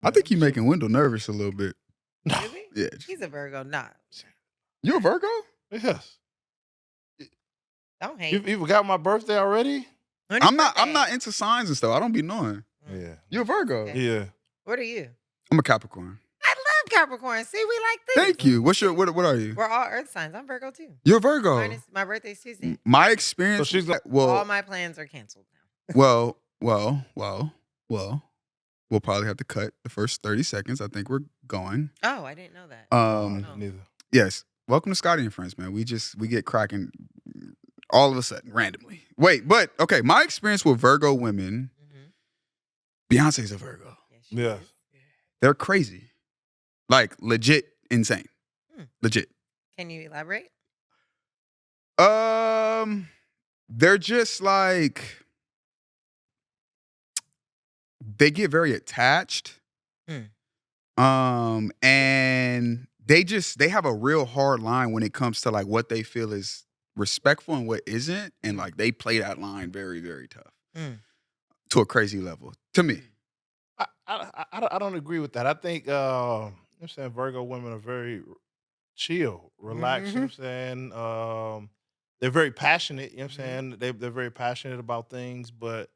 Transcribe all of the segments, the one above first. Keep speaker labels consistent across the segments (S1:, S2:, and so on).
S1: I think you're making Wendell nervous a little bit.
S2: Really?
S1: Yeah.
S2: He's a Virgo. Nah.
S1: You a Virgo?
S3: Yes.
S2: Don't hate.
S3: You forgot my birthday already?
S2: When is
S1: I'm not
S2: birthday?
S1: into signs and stuff. I don't be knowing.
S3: Yeah.
S1: You a Virgo?
S2: Okay.
S3: Yeah.
S2: What are you?
S1: I'm a Capricorn.
S2: I love Capricorn. See, we like this.
S1: Thank you. What are you?
S2: We're all Earth signs. I'm Virgo too.
S1: You're a Virgo.
S2: My birthday's Tuesday.
S1: My experience.
S3: So she's like,
S2: All my plans are canceled now.
S1: well. We'll probably have to cut the first 30 seconds. I think we're going.
S2: Oh, I didn't know that.
S3: neither.
S1: Yes. Welcome to Scottie and Friends, man. We get cracking all of a sudden, randomly. Wait, but okay, my experience with Virgo women, Beyonce's a Virgo.
S3: Yeah.
S1: They're crazy. Like, legit insane. Legit.
S2: Can you elaborate?
S1: They're just like, they get very attached. And they have a real hard line when it comes to like what they feel is respectful and what isn't. And like they play that line very, very tough to a crazy level. To me.
S3: I don't agree with that. I think I'm saying Virgo women are very chill, relaxed, you know what I'm saying? They're very passionate, you know what I'm saying? They're very passionate about things, but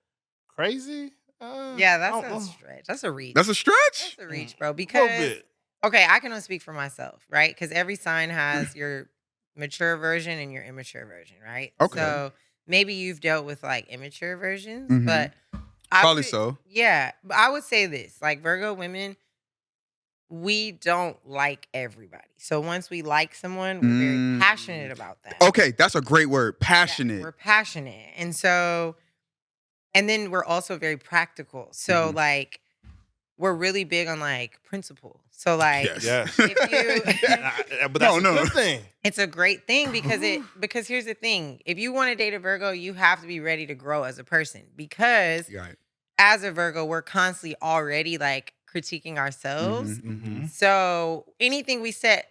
S3: crazy?
S2: Yeah, that's a stretch. That's a reach.
S1: That's a stretch?
S2: That's a reach, bro.
S3: A
S2: Because
S3: little bit.
S2: okay, I can only speak for myself, right? Because every sign has your mature version and your immature version, right?
S1: Okay.
S2: So maybe you've dealt with like immature versions,
S1: Mhm.
S2: but
S1: Probably so.
S2: Yeah, but I would say this: like Virgo women, we don't like everybody. So once we like someone, we're very passionate about that.
S1: Okay, that's a great word. Passionate.
S2: Yeah, we're passionate, and then we're also very practical. So like, we're really big on like principle. So like,
S3: Yes.
S2: if you,
S3: but that's a good thing.
S2: it's a great thing because here's the thing: if you want to date a Virgo, you have to be ready to grow as a person. Because as a Virgo, we're constantly already like critiquing ourselves. So anything we set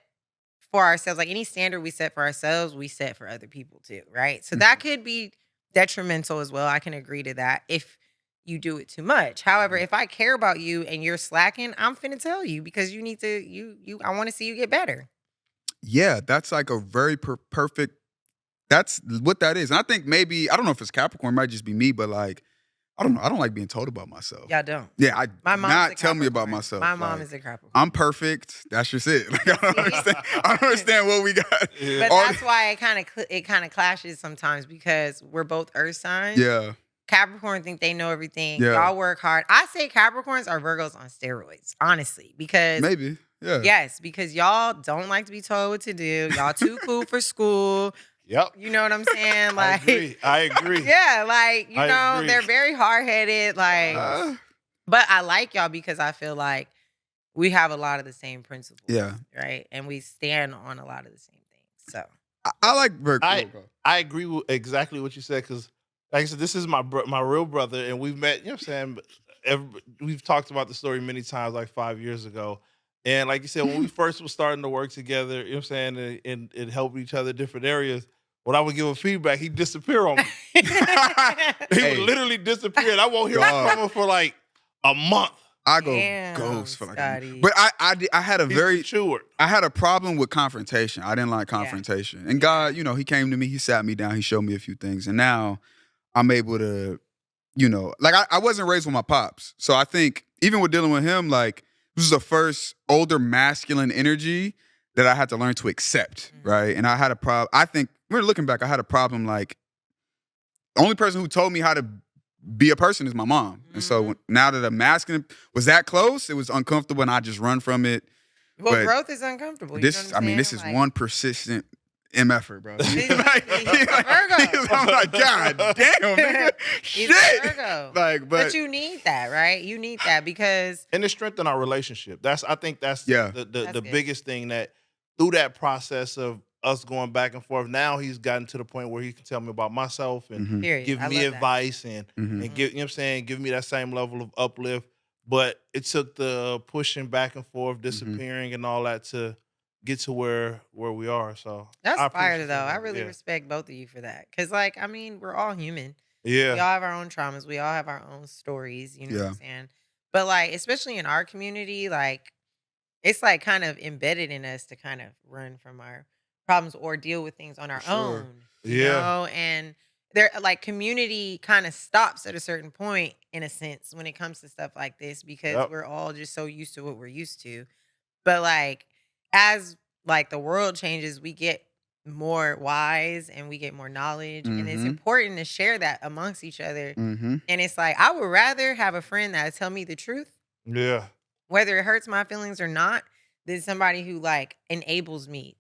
S2: for ourselves, like any standard we set for ourselves, we set for other people too, right? So that could be detrimental as well. I can agree to that if you do it too much. However, if I care about you and you're slacking, I'm finna tell you because you need to, I want to see you get better.
S1: Yeah, that's like a very perfect, that's what that is. And I think maybe, I don't know if it's Capricorn, it might just be me, but like, I don't know. I don't like being told about myself.
S2: Yeah, I don't.
S1: Yeah,
S2: My mom's
S1: not
S2: a
S1: tell me about
S2: Capricorn.
S1: myself.
S2: My mom
S1: like,
S2: is a Capricorn.
S1: I'm perfect. That's just it. Like, I don't understand what we got.
S2: But that's why it kind of clashes sometimes because we're both Earth signs.
S1: Yeah.
S2: Capricorn think they know everything.
S1: Yeah.
S2: Y'all work hard. I say Capricorns are Virgos on steroids, honestly, because
S1: maybe. Yeah.
S2: Yes, because y'all don't like to be told what to do. Y'all too cool for school.
S3: Yep.
S2: You know what I'm saying? Like,
S3: I agree.
S2: Yeah, like, you know,
S3: agree.
S2: they're very hard-headed. Like, but I like y'all because I feel like we have a lot of the same principles.
S1: Yeah.
S2: Right? And we stand on a lot of the same things. So
S1: I like Virgo.
S3: I agree with exactly what you said because, like I said, this is my real brother, and we've met, you know what I'm saying? We've talked about the story many times, like 5 years ago. And like you said, when we first were starting to work together, you know what I'm saying, and help each other in different areas, when I would give him feedback, he'd disappear on me. He would literally disappear, and I won't hear from him for like a month.
S1: I go ghost for like
S2: Scottie.
S1: But I had a
S3: matured.
S1: I had a problem with confrontation. I didn't like confrontation. And God, you know, he came to me, he sat me down, he showed me a few things. And now I'm able to, you know, like I wasn't raised with my pops. So I think even with dealing with him, like this is the first older masculine energy that I had to learn to accept, right? And I had a problem. I think, when looking back, I had a problem like, the only person who told me how to be a person is my mom. And so now that I'm masculine was that close, it was uncomfortable and I just run from it.
S2: Well,
S1: but
S2: growth is uncomfortable.
S1: This,
S2: you know what I'm saying?
S1: this is one persistent MFer, bro.
S2: He's a Virgo.
S1: I'm like, God damn, nigga.
S2: He's
S1: Shit.
S2: a Virgo.
S1: Like,
S2: but you need that, right? You need that because
S3: and it strengthened our relationship. I think that's the biggest thing, that through that process of us going back and forth, now he's gotten to the point where he can tell me about myself and give me advice and give, you know what I'm saying, give me that same level of uplift. But it took the pushing back and forth, disappearing and all that to get to where we are. So
S2: that's fire though. I really respect both of you for that. Cause like, I mean, we're all human.
S3: Yeah.
S2: We all have our own traumas. We all have our own stories, you know what I'm saying? But like, especially in our community, like it's like kind of embedded in us to kind of run from our problems or deal with things on
S1: For
S2: our
S1: sure.
S2: own,
S3: Yeah.
S2: and there like community kind of stops at a certain point in a sense when it comes to stuff like this because
S3: Yep.
S2: we're all just so used to what we're used to. But like as like the world changes, we get more wise and we get more knowledge and it's
S1: Mm-hmm.
S2: important to share that amongst each other.
S1: Mm-hmm.
S2: And it's like I would rather have a friend that tell me the truth,
S3: Yeah.
S2: whether it hurts my feelings or not, than somebody who like enables me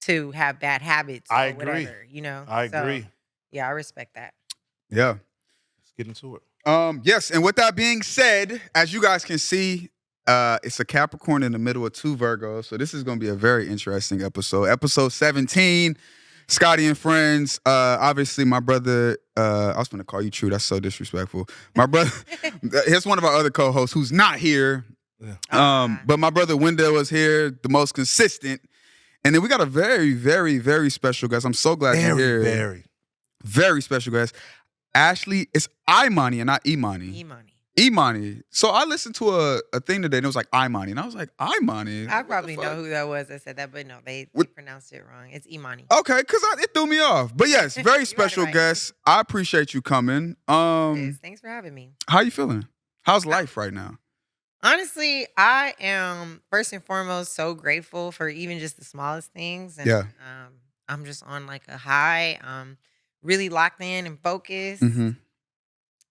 S2: to have bad habits
S3: I
S2: or
S3: agree.
S2: whatever.
S3: I
S2: So
S3: agree.
S2: yeah, I respect that.
S1: Yeah.
S3: Let's get into it.
S1: Yes, and with that being said, as you guys can see, it's a Capricorn in the middle of 2 Virgos. So this is going to be a very interesting episode. Episode 17, Scottie and Friends. Obviously, my brother, I was going to call you True. That's so disrespectful. My brother, here's one of our other co-hosts who's not here.
S3: Yeah.
S1: But my brother Wendell was here, the most consistent. And then we got a very, very, very special guest. I'm so glad you're here. Very special guest. Ashley, it's Imani and not Imani. Imani. So I listened to a thing today and it was like Imani. And I was like, Imani?
S2: I probably know who that was that said that, but no, they pronounced it wrong. It's Imani.
S1: Okay, because it threw me off. But yes, very special guest. I appreciate you coming.
S2: Thanks for having me.
S1: How you feeling? How's life right now?
S2: Honestly, I am first and foremost so grateful for even just the smallest things. And
S1: Yeah.
S2: I'm just on like a high. Really locked in and focused.
S1: Mm-hmm.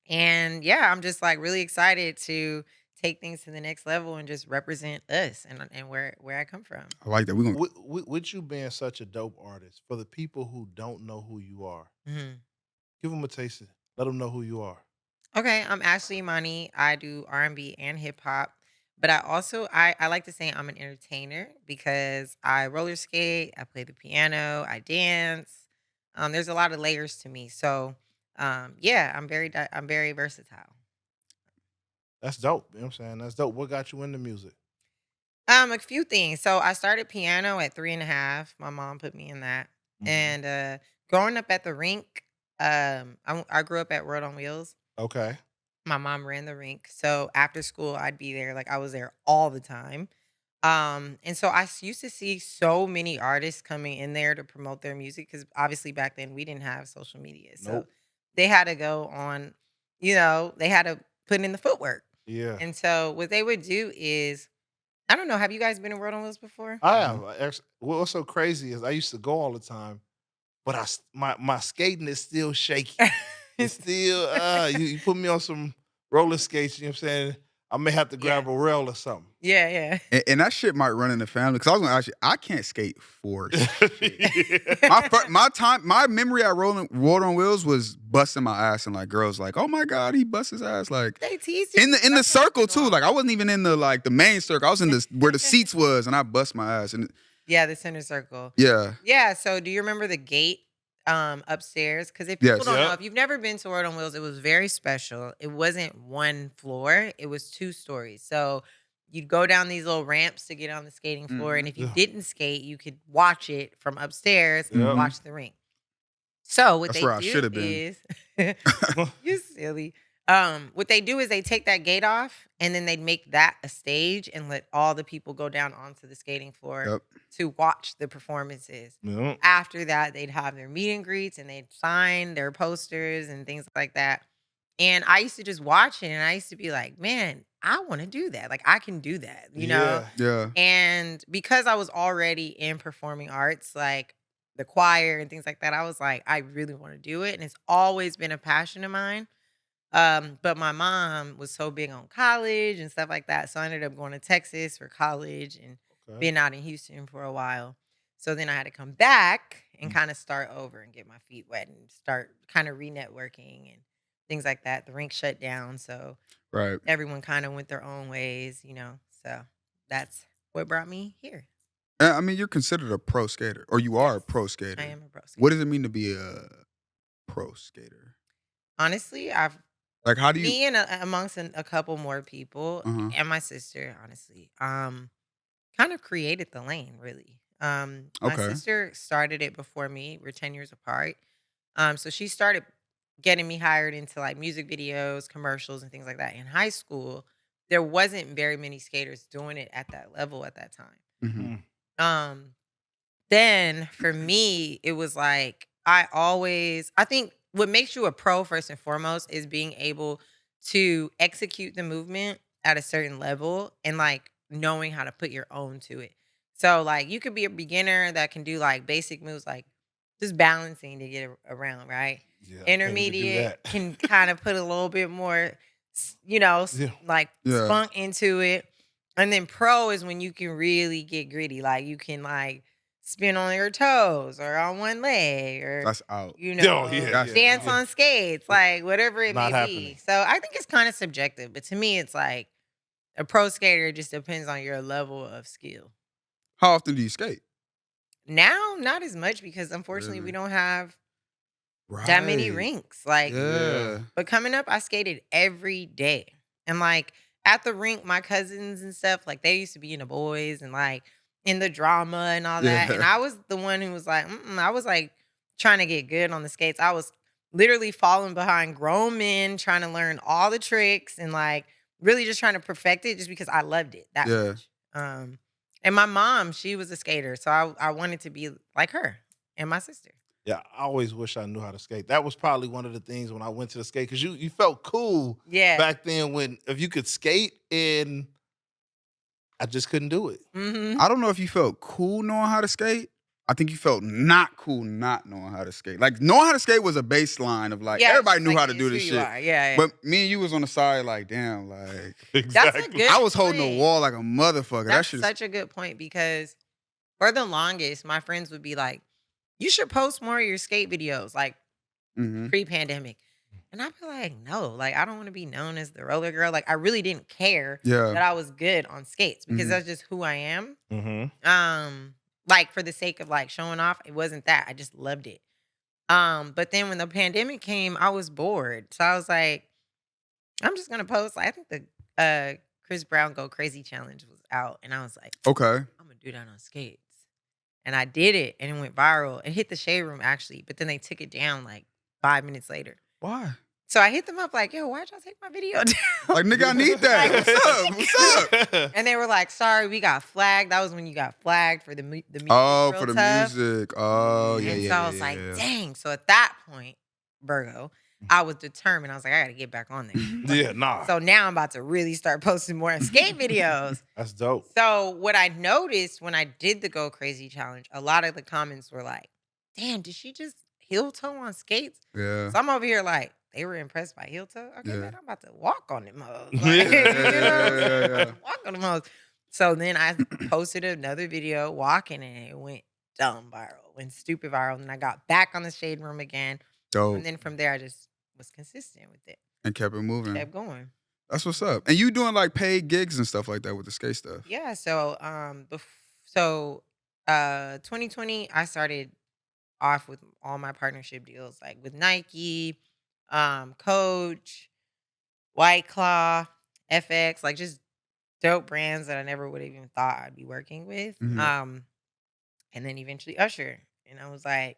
S2: And yeah, I'm just like really excited to take things to the next level and just represent us and where I come from.
S1: I like that.
S3: With you being such a dope artist, for the people who don't know who you are, give them a taste. Let them know who you are.
S2: Okay, I'm Ashley Imani. I do R&B and hip hop, but I also I like to say I'm an entertainer because I roller skate, I play the piano, I dance. There's a lot of layers to me, so yeah, I'm very versatile.
S3: That's dope. You know what I'm saying? That's dope. What got you into music?
S2: A few things. So I started piano at 3.5. My mom put me in that, and growing up at the rink, I grew up at World on Wheels.
S3: Okay.
S2: My mom ran the rink. So after school, I'd be there. Like I was there all the time. And so used to see so many artists coming in there to promote their music because obviously back then we didn't have social media. So
S3: Nope.
S2: they had to go on, they had to put in the footwork.
S3: Yeah.
S2: And so what they would do is, I don't know, have you guys been in World on Wheels before?
S3: I have. What's so crazy is I used to go all the time, but my skating is still shaky. It's still you put me on some roller skates, you know what I'm saying? I may have to grab a rail or something.
S2: Yeah.
S1: And that shit might run in the family. Because I was going to ask you, I can't skate for shit. My memory at World on Wheels was busting my ass and like girls like, oh my God, he busts his ass. Like
S2: they teased you.
S1: In the circle too. Like I wasn't even in the main circle. I was in where the seats was and I bust my ass. And
S2: yeah, the center circle.
S1: Yeah.
S2: Yeah. So do you remember the gate upstairs? Because if people don't know, if you've never been to World on Wheels, it was very special. It wasn't one floor, it was 2 stories. So you'd go down these little ramps to get on the skating floor. And if you didn't skate, you could watch it from upstairs and watch the rink. So what
S1: That's
S2: they
S1: where I
S2: do
S1: should have been.
S2: is you silly. What they do is they take that gate off and then they'd make that a stage and let all the people go down onto the skating floor to watch the performances.
S3: Yep.
S2: After that, they'd have their meet and greets and they'd sign their posters and things like that. And I used to just watch it and I used to be like, man, I want to do that. Like I can do that, you know?
S1: Yeah.
S2: And because I was already in performing arts, like the choir and things like that, I was like, I really want to do it. And it's always been a passion of mine. But my mom was so big on college and stuff like that. So I ended up going to Texas for college and being out in Houston for a while. So then I had to come back and kind of start over and get my feet wet and start kind of re-networking and things like that. The rink shut down. So everyone kind of went their own ways, So that's what brought me here.
S1: I mean, you're considered a pro skater, or you are a pro skater.
S2: I am a pro skater.
S1: What does it mean to be a pro skater?
S2: Honestly,
S1: like, how do you?
S2: Me and amongst a couple more people and my sister, honestly, kind of created the lane, really. My sister started it before me. We're 10 years apart. So she started getting me hired into like music videos, commercials, and things like that in high school. there wasn't very many skaters doing it at that level at that time.
S1: Mm-hmm.
S2: Then for me, it was like I think what makes you a pro first and foremost is being able to execute the movement at a certain level and like knowing how to put your own to it. So like you could be a beginner that can do like basic moves like just balancing to get around, right?
S3: Yeah,
S2: Intermediate can kind of put a little bit more, like spunk into it. And then pro is when you can really get gritty. Like you can like spin on your toes or on one leg or
S1: That's out.
S2: Dance on skates, like whatever it may be. So I think it's kind of subjective, but to me it's like a pro skater just depends on your level of skill.
S1: How often do you skate?
S2: Now, not as much because unfortunately we don't have that many rinks. Like, but coming up, I skated every day. And like at the rink, my cousins and stuff, like they used to be in the boys and like in the drama and all that. And I was the one who was like, I was like trying to get good on the skates. I was literally falling behind grown men, trying to learn all the tricks and like really just trying to perfect it just because I loved it that much. And my mom, she was a skater. So I wanted to be like her and my sister.
S3: Yeah, I always wish I knew how to skate. That was probably one of the things when I went to the skate because you felt cool back then when if you could skate, and I just couldn't do it.
S1: I don't know if you felt cool knowing how to skate. I think you felt not cool not knowing how to skate. Like knowing how to skate was a baseline of like everybody knew how to do this shit.
S2: Yeah.
S1: But me and you was on the side like, damn, like
S3: exactly.
S2: That's a good
S1: I was holding
S2: point.
S1: the wall like a motherfucker.
S2: That's such a good point because for the longest, my friends would be like, you should post more of your skate videos, like pre-pandemic. And I'd be like, no, like I don't want to be known as the roller girl. Like I really didn't care that I was good on skates because that's just who I am. Like for the sake of like showing off, it wasn't that. I just loved it. But then when the pandemic came, I was bored. So I was like, I'm just gonna post. I think the Chris Brown Go Crazy challenge was out, and I was like,
S1: okay,
S2: I'm gonna do that on skates. And I did it, and it went viral. It hit the Shade Room actually, but then they took it down like 5 minutes later.
S1: Why?
S2: So I hit them up like, yo, why'd y'all take my video down?
S1: Like, nigga, I need that.
S2: Like,
S1: What's up?
S2: And they were like, sorry, we got flagged. That was when you got flagged for the music.
S1: Oh, for the music. Oh, yeah,
S2: and so I was like, dang. So at that point, Virgo, I was determined. I was like, I got to get back on there. So now I'm about to really start posting more skate videos.
S3: That's dope.
S2: So what I noticed when I did the Go Crazy challenge, a lot of the comments were like, damn, did she just heel toe on skates?
S1: Yeah.
S2: So I'm over here like, they were impressed by heel toe. Okay, man, I'm about to walk on them hoes. Walk on them hoes. So then I posted another video walking and it went dumb viral, went stupid viral. And I got back on the Shade Room again.
S1: Dope.
S2: And then from there, I just was consistent with it.
S1: And kept it moving.
S2: Kept going.
S1: That's what's up. And you doing like paid gigs and stuff like that with the skate stuff?
S2: Yeah. So 2020, I started off with all my partnership deals, like with Nike, Coach, White Claw, FX, like just dope brands that I never would have even thought I'd be working with. And then eventually Usher. And I was like,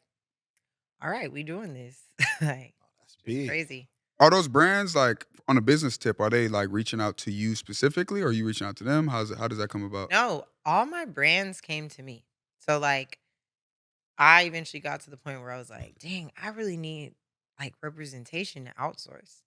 S2: all right, we doing this. Like,
S3: that's big.
S2: Crazy.
S1: Are those brands like on a business tip? Are they like reaching out to you specifically, or are you reaching out to them? How does that come about?
S2: No, all my brands came to me. So like, I eventually got to the point where I was like, dang, I really need like representation to outsource.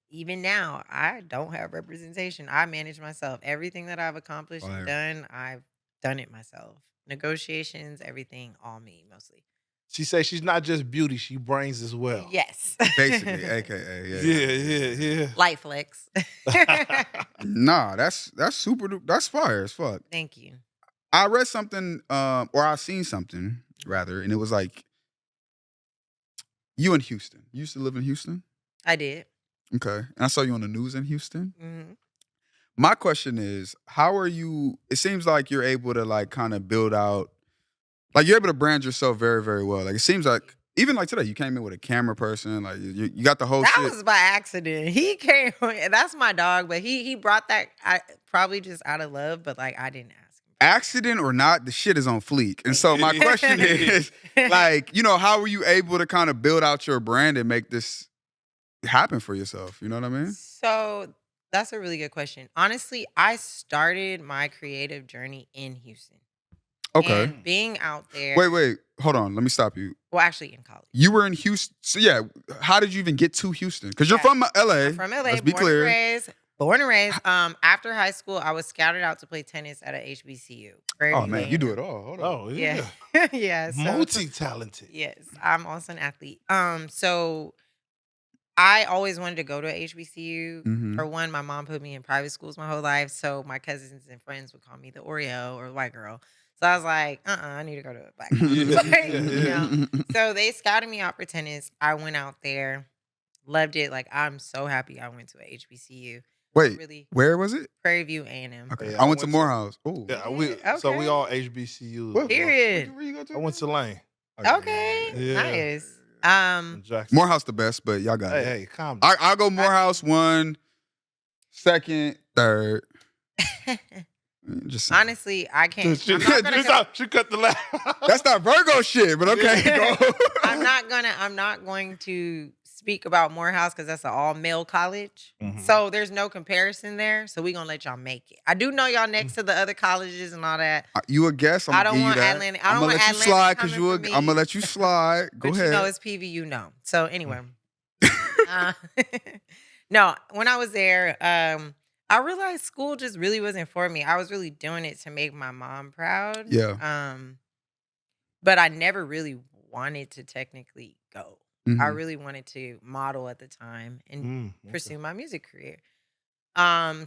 S2: Even now, I don't have representation. I manage myself. Everything that I've accomplished and done, I've done it myself. Negotiations, everything, all me mostly.
S3: She says she's not just beauty, she brains as well.
S2: Yes.
S1: Basically, AKA.
S3: Yeah.
S2: Light flex.
S1: Nah, that's super, that's fire as fuck.
S2: Thank you.
S1: I read something, or I seen something rather, and it was like, you in Houston. You used to live in Houston?
S2: I did.
S1: Okay. And I saw you on the news in Houston. My question is, how are you, it seems like you're able to like kind of build out, like you're able to brand yourself very, very well. Like it seems like, even like today, you came in with a camera person, like you got the whole shit.
S2: That was by accident. He came, that's my dog, but he brought that probably just out of love, but like I didn't ask him.
S1: Accident or not, the shit is on fleek. And so my question is, like, you know, how were you able to kind of build out your brand and make this happen for yourself? You know what I mean?
S2: So That's a really good question. Honestly, I started my creative journey in Houston.
S1: Okay.
S2: And being out there.
S1: Wait. Hold on. Let me stop you.
S2: Well, actually, in college.
S1: You were in Houston. So yeah, how did you even get to Houston? Because you're from LA.
S2: I'm from LA.
S1: Let's be clear.
S2: Born and raised. After high school, I was scouted out to play tennis at a HBCU.
S1: Oh man, you do it all. Hold on.
S3: Oh yeah.
S2: Yeah. So,
S3: multi-talented.
S2: Yes, I'm also an athlete. So I always wanted to go to a HBCU.
S1: Mhm.
S2: For one, my mom put me in private schools my whole life, so my cousins and friends would call me the Oreo or the white girl. So I was like, I need to go to a black college. You know? So they scouted me out for tennis. I went out there, loved it. Like, I'm so happy I went to a HBCU.
S1: Wait,
S2: Really,
S1: where was it?
S2: Prairie View A&M.
S1: Okay,
S3: Yeah,
S1: I went to Morehouse. Oh,
S3: Yeah, so we all HBCUs.
S1: What?
S2: Period.
S1: Where you go to?
S3: I went to Lane.
S2: Okay,
S3: Yeah.
S2: nice.
S3: in Jackson.
S1: Morehouse the best, but y'all got it.
S3: Hey, calm down.
S1: I'll go Morehouse 1, 2nd, 3rd. Just saying.
S2: Honestly, I can't.
S3: She cut the laugh.
S1: That's not Virgo shit, but okay. Go.
S2: I'm not going to speak about Morehouse because that's an all male college.
S3: Mhm.
S2: So there's no comparison there. So we're gonna let y'all make it. I do know y'all next to the other colleges and all that.
S1: You a guest?
S2: I don't want Atlantic. I don't want
S1: let you
S2: Atlantic
S1: slide because
S2: coming for me.
S1: I'm gonna let you slide. Go
S2: But
S1: ahead.
S2: you know it's PV, So anyway. No, when I was there, I realized school just really wasn't for me. I was really doing it to make my mom proud.
S1: Yeah.
S2: But I never really wanted to technically go.
S1: Mhm.
S2: I really wanted to model at the time and pursue my music career.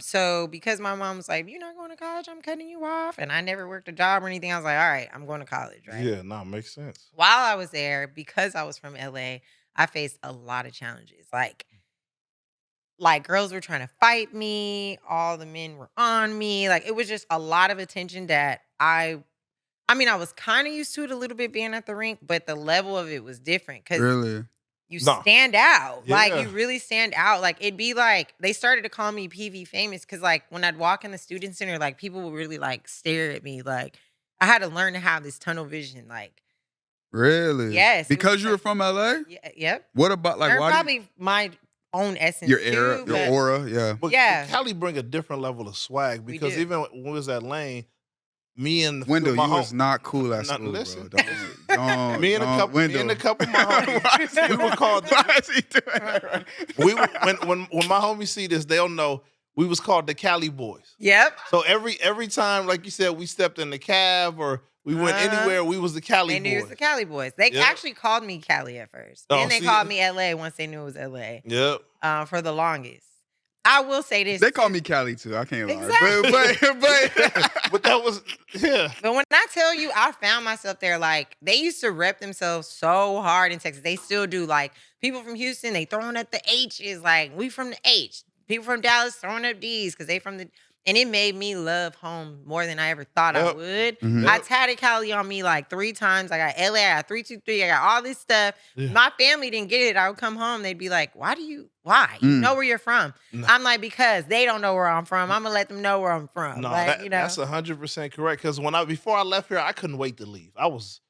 S2: So because my mom was like, "You're not going to college, I'm cutting you off," and I never worked a job or anything, I was like, "All right, I'm going to college," right?
S3: Yeah, no, makes sense.
S2: While I was there, because I was from LA, I faced a lot of challenges. Like girls were trying to fight me, all the men were on me. Like it was just a lot of attention that I was kind of used to it a little bit being at the rink, but the level of it was different because
S1: Really?
S2: you stand out.
S3: Yeah.
S2: Like you really stand out. Like it'd be like they started to call me PV famous because like when I'd walk in the student center, like people would really like stare at me. Like I had to learn to have this tunnel vision. Like
S1: Really?
S2: Yes, it
S1: Because
S2: was
S1: you were from LA?
S2: yeah, yep.
S1: What about like
S2: Or
S1: why?
S2: probably my own essence.
S1: Your
S2: too,
S1: era, your
S2: but-
S1: aura, yeah.
S3: But
S2: Yeah.
S3: Cali bring a different level of swag
S2: We
S3: because
S2: do.
S3: even when we was at Lane, me and
S1: Wendell,
S3: my
S1: you was
S3: hom-
S1: not cool at
S3: Not-
S1: school,
S3: listen.
S1: bro. Don't,
S3: me and a couple,
S1: Wendell.
S3: of my homies, we were called.
S1: Why is he doing that?
S3: We were, when my homies see this, they'll know we was called the Cali Boys.
S2: Yep.
S3: So every time, like you said, we stepped in the cab or we went anywhere, we was the Cali
S2: They knew it was
S3: Boys.
S2: the Cali Boys. They
S3: Yep.
S2: actually called me Cali at first.
S3: Oh,
S2: Then they
S3: see?
S2: called me LA once they knew it was LA.
S3: Yep.
S2: For the longest. I will say this.
S1: They call me Cali too. I can't lie.
S2: Exactly.
S1: But
S3: that was
S2: But when I tell you, I found myself there. Like they used to rep themselves so hard in Texas. They still do. Like people from Houston, they throwing up the H's. Like we from the H. People from Dallas throwing up D's because they from the. And it made me love home more than I ever thought I would.
S1: Mhm.
S2: I tatted Cali on me like 3 times. I got LA, I got 323, I got all this stuff.
S3: Yeah.
S2: My family didn't get it. I would come home, they'd be like, why? You know where you're from?
S3: No.
S2: I'm like, because they don't know where I'm from. I'm gonna let them know where I'm from.
S3: No,
S2: like,
S3: that's 100% correct. Because before I left here, I couldn't wait to leave. I was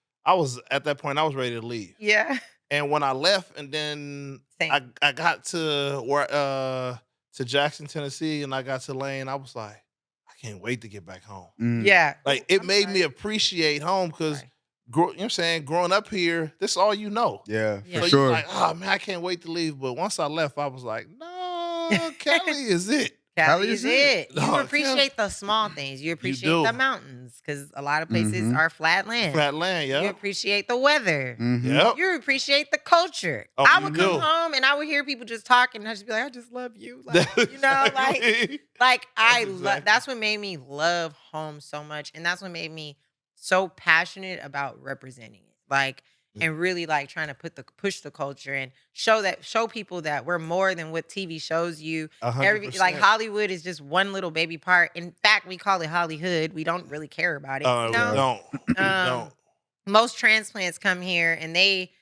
S3: at that point, I was ready to leave.
S2: Yeah.
S3: And when I left, and then I got to Jackson, Tennessee, and I got to Lane, I was like, I can't wait to get back home.
S2: Yeah.
S3: Like it made me appreciate home because you know what I'm saying, growing up here, this is all you know.
S1: Yeah,
S2: Yeah.
S1: for
S3: So
S1: sure.
S3: you're like, oh man, I can't wait to leave. But once I left, I was like, no, Cali is it.
S2: Cali is it. You
S3: No,
S2: appreciate the small things. You appreciate
S3: do.
S2: the mountains because a lot of places
S1: Mhm.
S2: are flat land.
S3: Flat land,
S2: You
S3: yeah.
S2: appreciate the weather.
S1: Mhm.
S3: Yep.
S2: You appreciate the culture.
S3: Oh,
S2: I
S3: you
S2: would come
S3: do.
S2: home and I would hear people just talking and I'd just be like, I just love you. Like, you know, like that's what made me love home so much. And that's what made me so passionate about representing it. Like, and really like trying to push the culture and show people that we're more than what TV shows you.
S3: 100%.
S2: Like Hollywood is just one little baby part. In fact, we call it Hollywood. We don't really care about it.
S3: Oh,
S2: you know?
S3: don't.
S2: Most transplants come here and they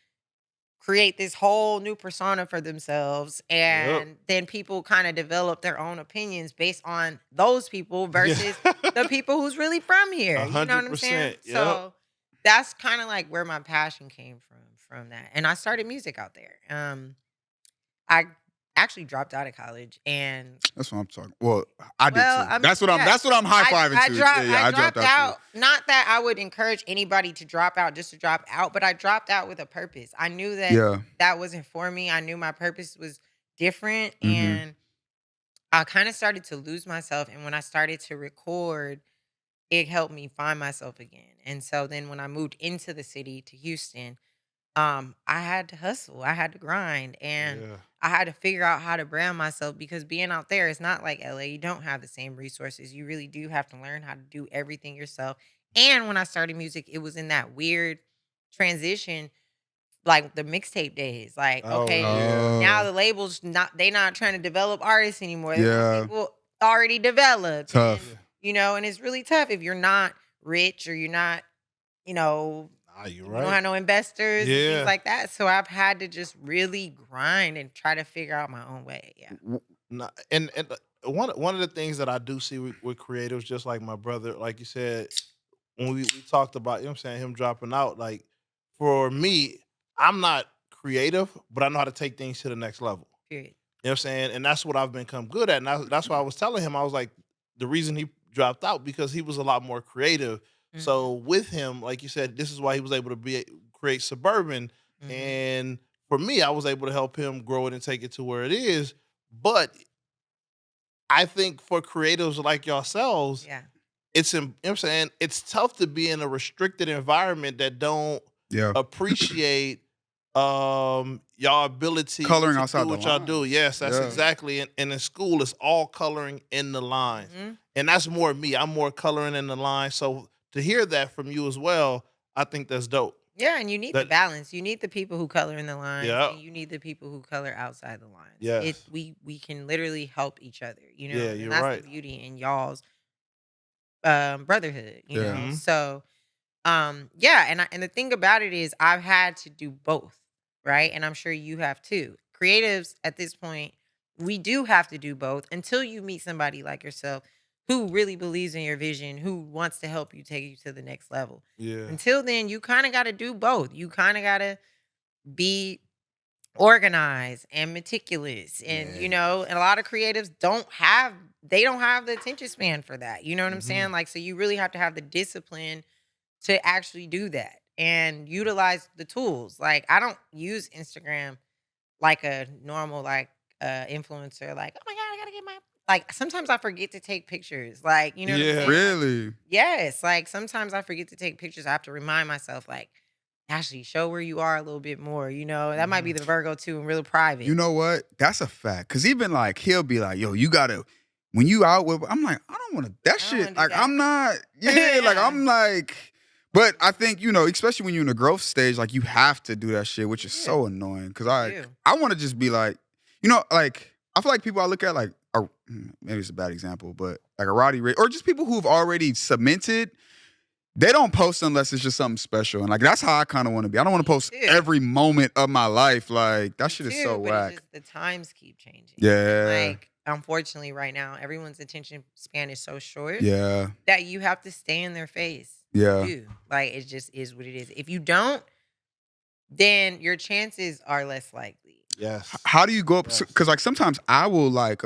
S2: create this whole new persona for themselves, and then people kind of develop their own opinions based on those people versus the people who's really from here. You know what I'm saying?
S3: 100%, yep.
S2: So that's kind of like where my passion came from that. And I started music out there. I actually dropped out of college, and
S1: that's what I'm talking. Well, I did too. That's what I'm high fiving to.
S2: I dropped out. Not that I would encourage anybody to drop out just to drop out, but I dropped out with a purpose. I knew that that wasn't for me. I knew my purpose was different, and I kind of started to lose myself. And when I started to record, it helped me find myself again. And so then when I moved into the city to Houston, I had to hustle. I had to grind, and I had to figure out how to brand myself, because being out there is not like LA. You don't have the same resources. You really do have to learn how to do everything yourself. And when I started music, it was in that weird transition, like the mixtape days. Like, okay, now the labels they not trying to develop artists anymore. They want people already developed.
S1: Tough.
S2: And, you know, and it's really tough if you're not rich, or you're not, you know,
S3: you're
S2: you
S3: right.
S2: don't have no investors and things like that. So I've had to just really grind and try to figure out my own way. Yeah.
S3: And one of the things that I do see with creatives, just like my brother, like you said, when we talked about, you know what I'm saying, him dropping out, like, for me, I'm not creative, but I know how to take things to the next level.
S2: Period.
S3: You know what I'm saying? And that's what I've become good at. And that's why I was telling him, I was like, the reason he dropped out, because he was a lot more creative. So with him, like you said, this is why he was able to create SBRBN. And for me, I was able to help him grow it and take it to where it is. But I think for creatives like yourselves, it's, you know what I'm saying, it's tough to be in a restricted environment that don't appreciate y'all ability
S1: coloring
S3: to
S1: outside
S3: do what
S1: the
S3: y'all
S1: lines.
S3: do. Yes, that's exactly. And in school, it's all coloring in the lines. And that's more me. I'm more coloring in the lines. So to hear that from you as well, I think that's dope.
S2: Yeah, and you need the balance. You need the people who color in the lines, and you need the people who color outside the lines.
S3: Yes.
S2: We can literally help each other, you know.
S3: Yeah,
S2: and
S3: you're
S2: that's
S3: right.
S2: the beauty in y'all's brotherhood, you know. So and the thing about it is, I've had to do both, right? And I'm sure you have too. Creatives at this point, we do have to do both until you meet somebody like yourself who really believes in your vision, who wants to help you take you to the next level.
S3: Yeah.
S2: Until then, you kind of got to do both. You kind of got to be organized and meticulous, and you know, and a lot of creatives don't have the attention span for that. You know what I'm saying? Like, so you really have to have the discipline to actually do that and utilize the tools. Like, I don't use Instagram like a normal influencer. Like, oh my god, I gotta get my, like, sometimes I forget to take pictures. Like, you know what I'm saying?
S1: Really?
S2: Like, yes. Like, sometimes I forget to take pictures. I have to remind myself, like, actually show where you are a little bit more. You know, that might be the Virgo too, and real private.
S1: You know what? That's a fact. Cause even like he'll be like, yo, you gotta, when you out with, I'm like, I don't want that shit. Like, I'm not, like, I'm like, but I think, you know, especially when you're in the growth stage, like, you have to do that shit, which is so annoying. Cause I want to just be like, you know, like, I feel like people I look at, like, maybe it's a bad example, but like a Roddy Ricch, or just people who've already cemented, they don't post unless it's just something special. And like, that's how I kind of want to be. I don't want to post every moment of my life. Like, that shit is so whack.
S2: It's just the times keep changing.
S1: Yeah.
S2: Like, unfortunately, right now, everyone's attention span is so short.
S1: Yeah.
S2: That you have to stay in their face.
S1: Yeah.
S2: You do. Like, it just is what it is. If you don't, then your chances are less likely.
S3: Yes.
S1: How do you go up? Because like sometimes I will like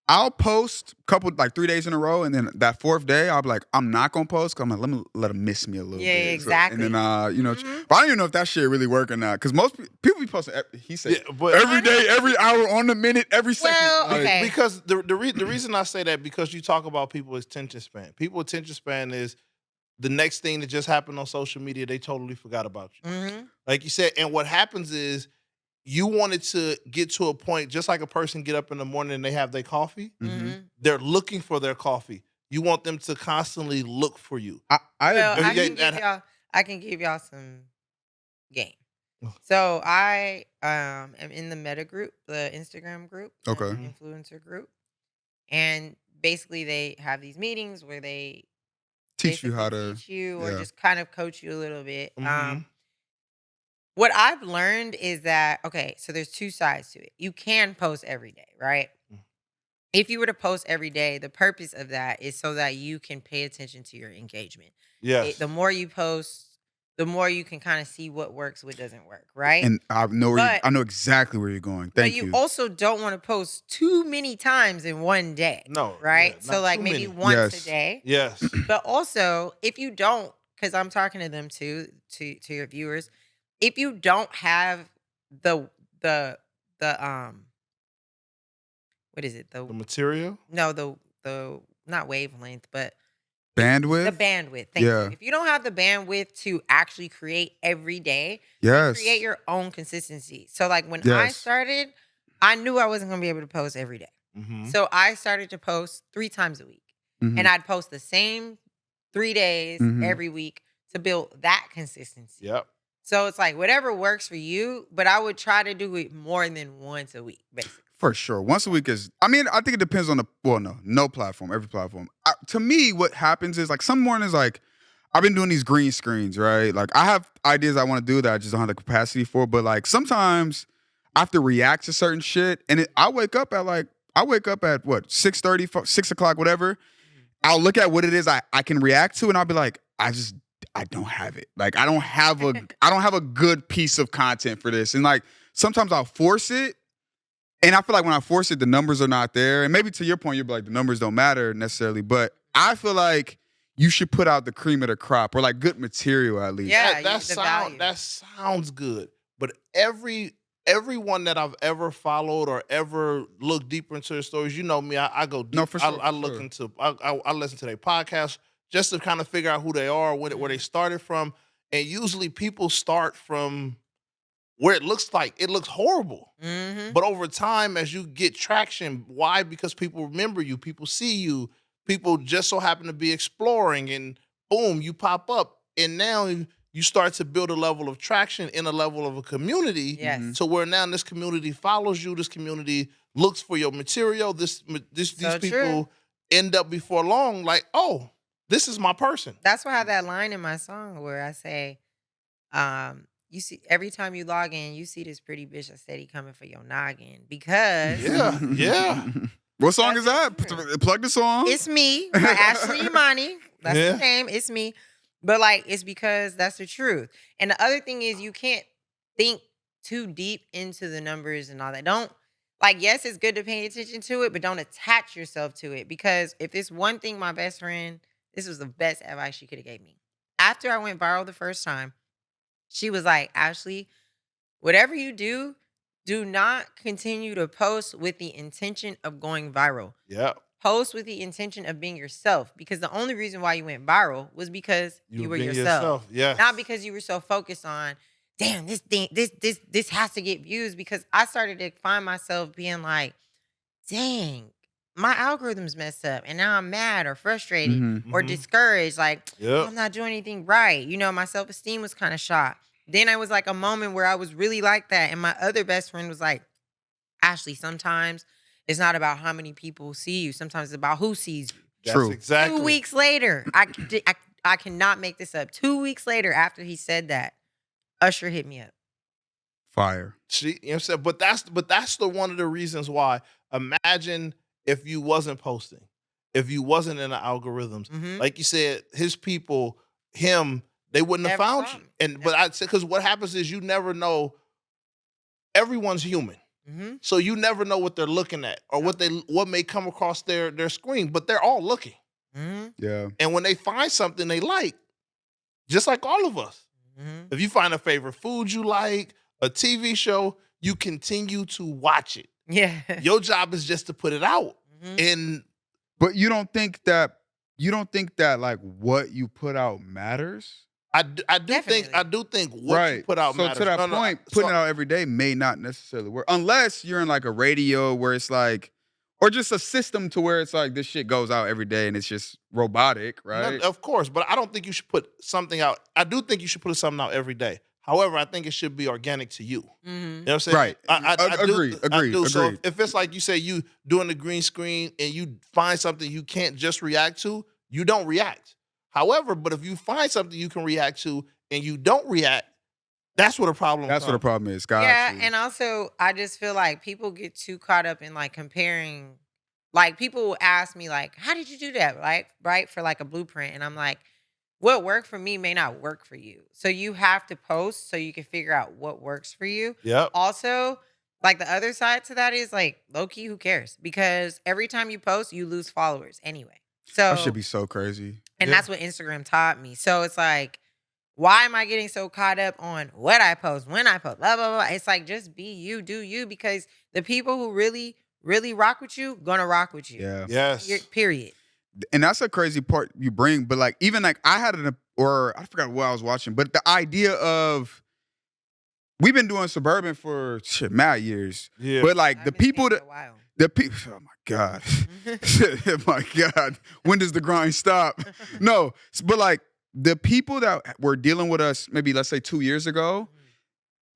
S1: I'll post a couple, like 3 days in a row, and then that fourth day I'll be like, I'm not gonna post. Cause I'm like, let me let them miss me a little bit.
S2: Yeah, exactly.
S1: So, and then you know, but I don't even know if that shit really working now. Cause most people be posting. He said every day, every hour, on the minute, every second.
S2: Well, okay.
S3: Because the reason I say that, because you talk about people's attention span. People's attention span is the next thing that just happened on social media. They totally forgot about you. Like you said, and what happens is, you wanted to get to a point, just like a person get up in the morning and they have their coffee. They're looking for their coffee. You want them to constantly look for you.
S2: I can give y'all some game. So I am in the Meta group, the Instagram group, the influencer group, and basically they have these meetings where they
S1: teach you how to
S2: teach you, or just kind of coach you a little bit. What I've learned is that, okay, so there's two sides to it. You can post every day, right? If you were to post every day, the purpose of that is so that you can pay attention to your engagement.
S3: Yes.
S2: The more you post, the more you can kind of see what works, what doesn't work, right?
S1: And I know I know exactly where you're going. Thank you.
S2: But you also don't want to post too many times in one day.
S3: No,
S2: right?
S3: yeah,
S2: So like maybe once a day.
S3: Yes.
S2: But also, if you don't, because I'm talking to them too, to your viewers, if you don't have the what is it?
S3: The material?
S2: No, the not wavelength, but
S1: Bandwidth?
S2: the bandwidth. Thank you. If you don't have the bandwidth to actually create every day, create your own consistency. So like when I started, I knew I wasn't gonna be able to post every day. So I started to post 3 times a week. And I'd post the same 3 days every week to build that consistency.
S3: Yep.
S2: So it's like whatever works for you, but I would try to do it more than once a week, basically.
S1: For sure. Once a week is, I mean, I think it depends on no platform, every platform. To me, what happens is like some mornings, like I've been doing these green screens, right? Like I have ideas I want to do that I just don't have the capacity for. But like sometimes I have to react to certain shit. And I wake up at what, 6:30, 6 o'clock, whatever. I'll look at what it is I can react to and I'll be like, I don't have it. Like I don't have a good piece of content for this. And like sometimes I'll force it. And I feel like when I force it, the numbers are not there. And maybe to your point, you'll be like, the numbers don't matter necessarily. But I feel like you should put out the cream of the crop or like good material at least.
S2: Yeah,
S3: that sounds good. But everyone that I've ever followed or ever looked deeper into their stories, you know me, I go deep.
S1: No, for sure.
S3: I look into, I listen to their podcasts just to kind of figure out who they are, where they started from. And usually people start from where it looks horrible. But over time, as you get traction, why? Because people remember you, people see you, people just so happen to be exploring and boom, you pop up. And now you start to build a level of traction in a level of a community.
S2: Yes.
S3: So where now this community follows you, this community looks for your material, these people end up before long like, oh, this is my person.
S2: That's why I have that line in my song where I say, you see, every time you log in, you see this pretty bitch that steady coming for your noggin. Because
S3: yeah.
S1: What song is that? Plug the song.
S2: It's me by Ashley Imani. That's the name. It's me. But like, it's because that's the truth. And the other thing is you can't think too deep into the numbers and all that. Don't, like, yes, it's good to pay attention to it, but don't attach yourself to it. Because if it's one thing, my best friend, this was the best advice she could have gave me. After I went viral the first time, she was like, Ashley, whatever you do, do not continue to post with the intention of going viral.
S3: Yeah.
S2: Post with the intention of being yourself, because the only reason why you went viral was because you were yourself.
S3: Yeah.
S2: Not because you were so focused on, damn, this has to get views. Because I started to find myself being like, dang, my algorithm's messed up and now I'm mad or frustrated or discouraged. Like, I'm not doing anything right. You know, my self-esteem was kind of shot. Then I was like a moment where I was really like that. And my other best friend was like, Ashley, sometimes it's not about how many people see you. Sometimes it's about who sees you.
S3: That's exactly.
S2: 2 weeks later, I cannot make this up. 2 weeks later after he said that, Usher hit me up.
S1: Fire.
S3: You know what I'm saying? But that's one of the reasons why. Imagine if you wasn't posting, if you wasn't in the algorithms. Like you said, his people, they wouldn't have found you. But I said, because what happens is you never know. Everyone's human. So you never know what they're looking at or what may come across their screen, but they're all looking.
S1: Yeah.
S3: And when they find something they like, just like all of us, if you find a favorite food you like, a TV show, you continue to watch it.
S2: Yeah.
S3: Your job is just to put it out.
S1: But you don't think that like what you put out matters?
S3: I do think what you put out matters.
S1: So to that point, putting it out every day may not necessarily work unless you're in like a radio where it's like, or just a system to where it's like this shit goes out every day and it's just robotic, right?
S3: Of course, but I don't think you should put something out. I do think you should put something out every day. However, I think it should be organic to you. You know what I'm saying?
S1: Right. Agreed.
S3: So if it's like you say, you doing the green screen and you find something you can't just react to, you don't react. However, but if you find something you can react to and you don't react, that's what a problem is.
S1: That's what the problem is.
S2: And also I just feel like people get too caught up in like comparing. Like people will ask me like, how did you do that? Right? For like a blueprint. And I'm like, what worked for me may not work for you. So you have to post so you can figure out what works for you.
S3: Yep.
S2: Also, like the other side to that is like low key, who cares? Because every time you post, you lose followers anyway. So
S1: That should be so crazy.
S2: And that's what Instagram taught me. So it's like, why am I getting so caught up on what I post, when I post, blah, blah, blah. It's like, just be you, do you, because the people who really, really rock with you, gonna rock with you.
S1: Yeah.
S3: Yes.
S2: Period.
S1: And that's a crazy part you bring. But like, even like I had or I forgot what I was watching, but the idea of, we've been doing Suburban for mad years.
S3: Yeah.
S1: But like the people that, oh my God. Oh my God. When does the grind stop? No, but like the people that were dealing with us, maybe let's say 2 years ago,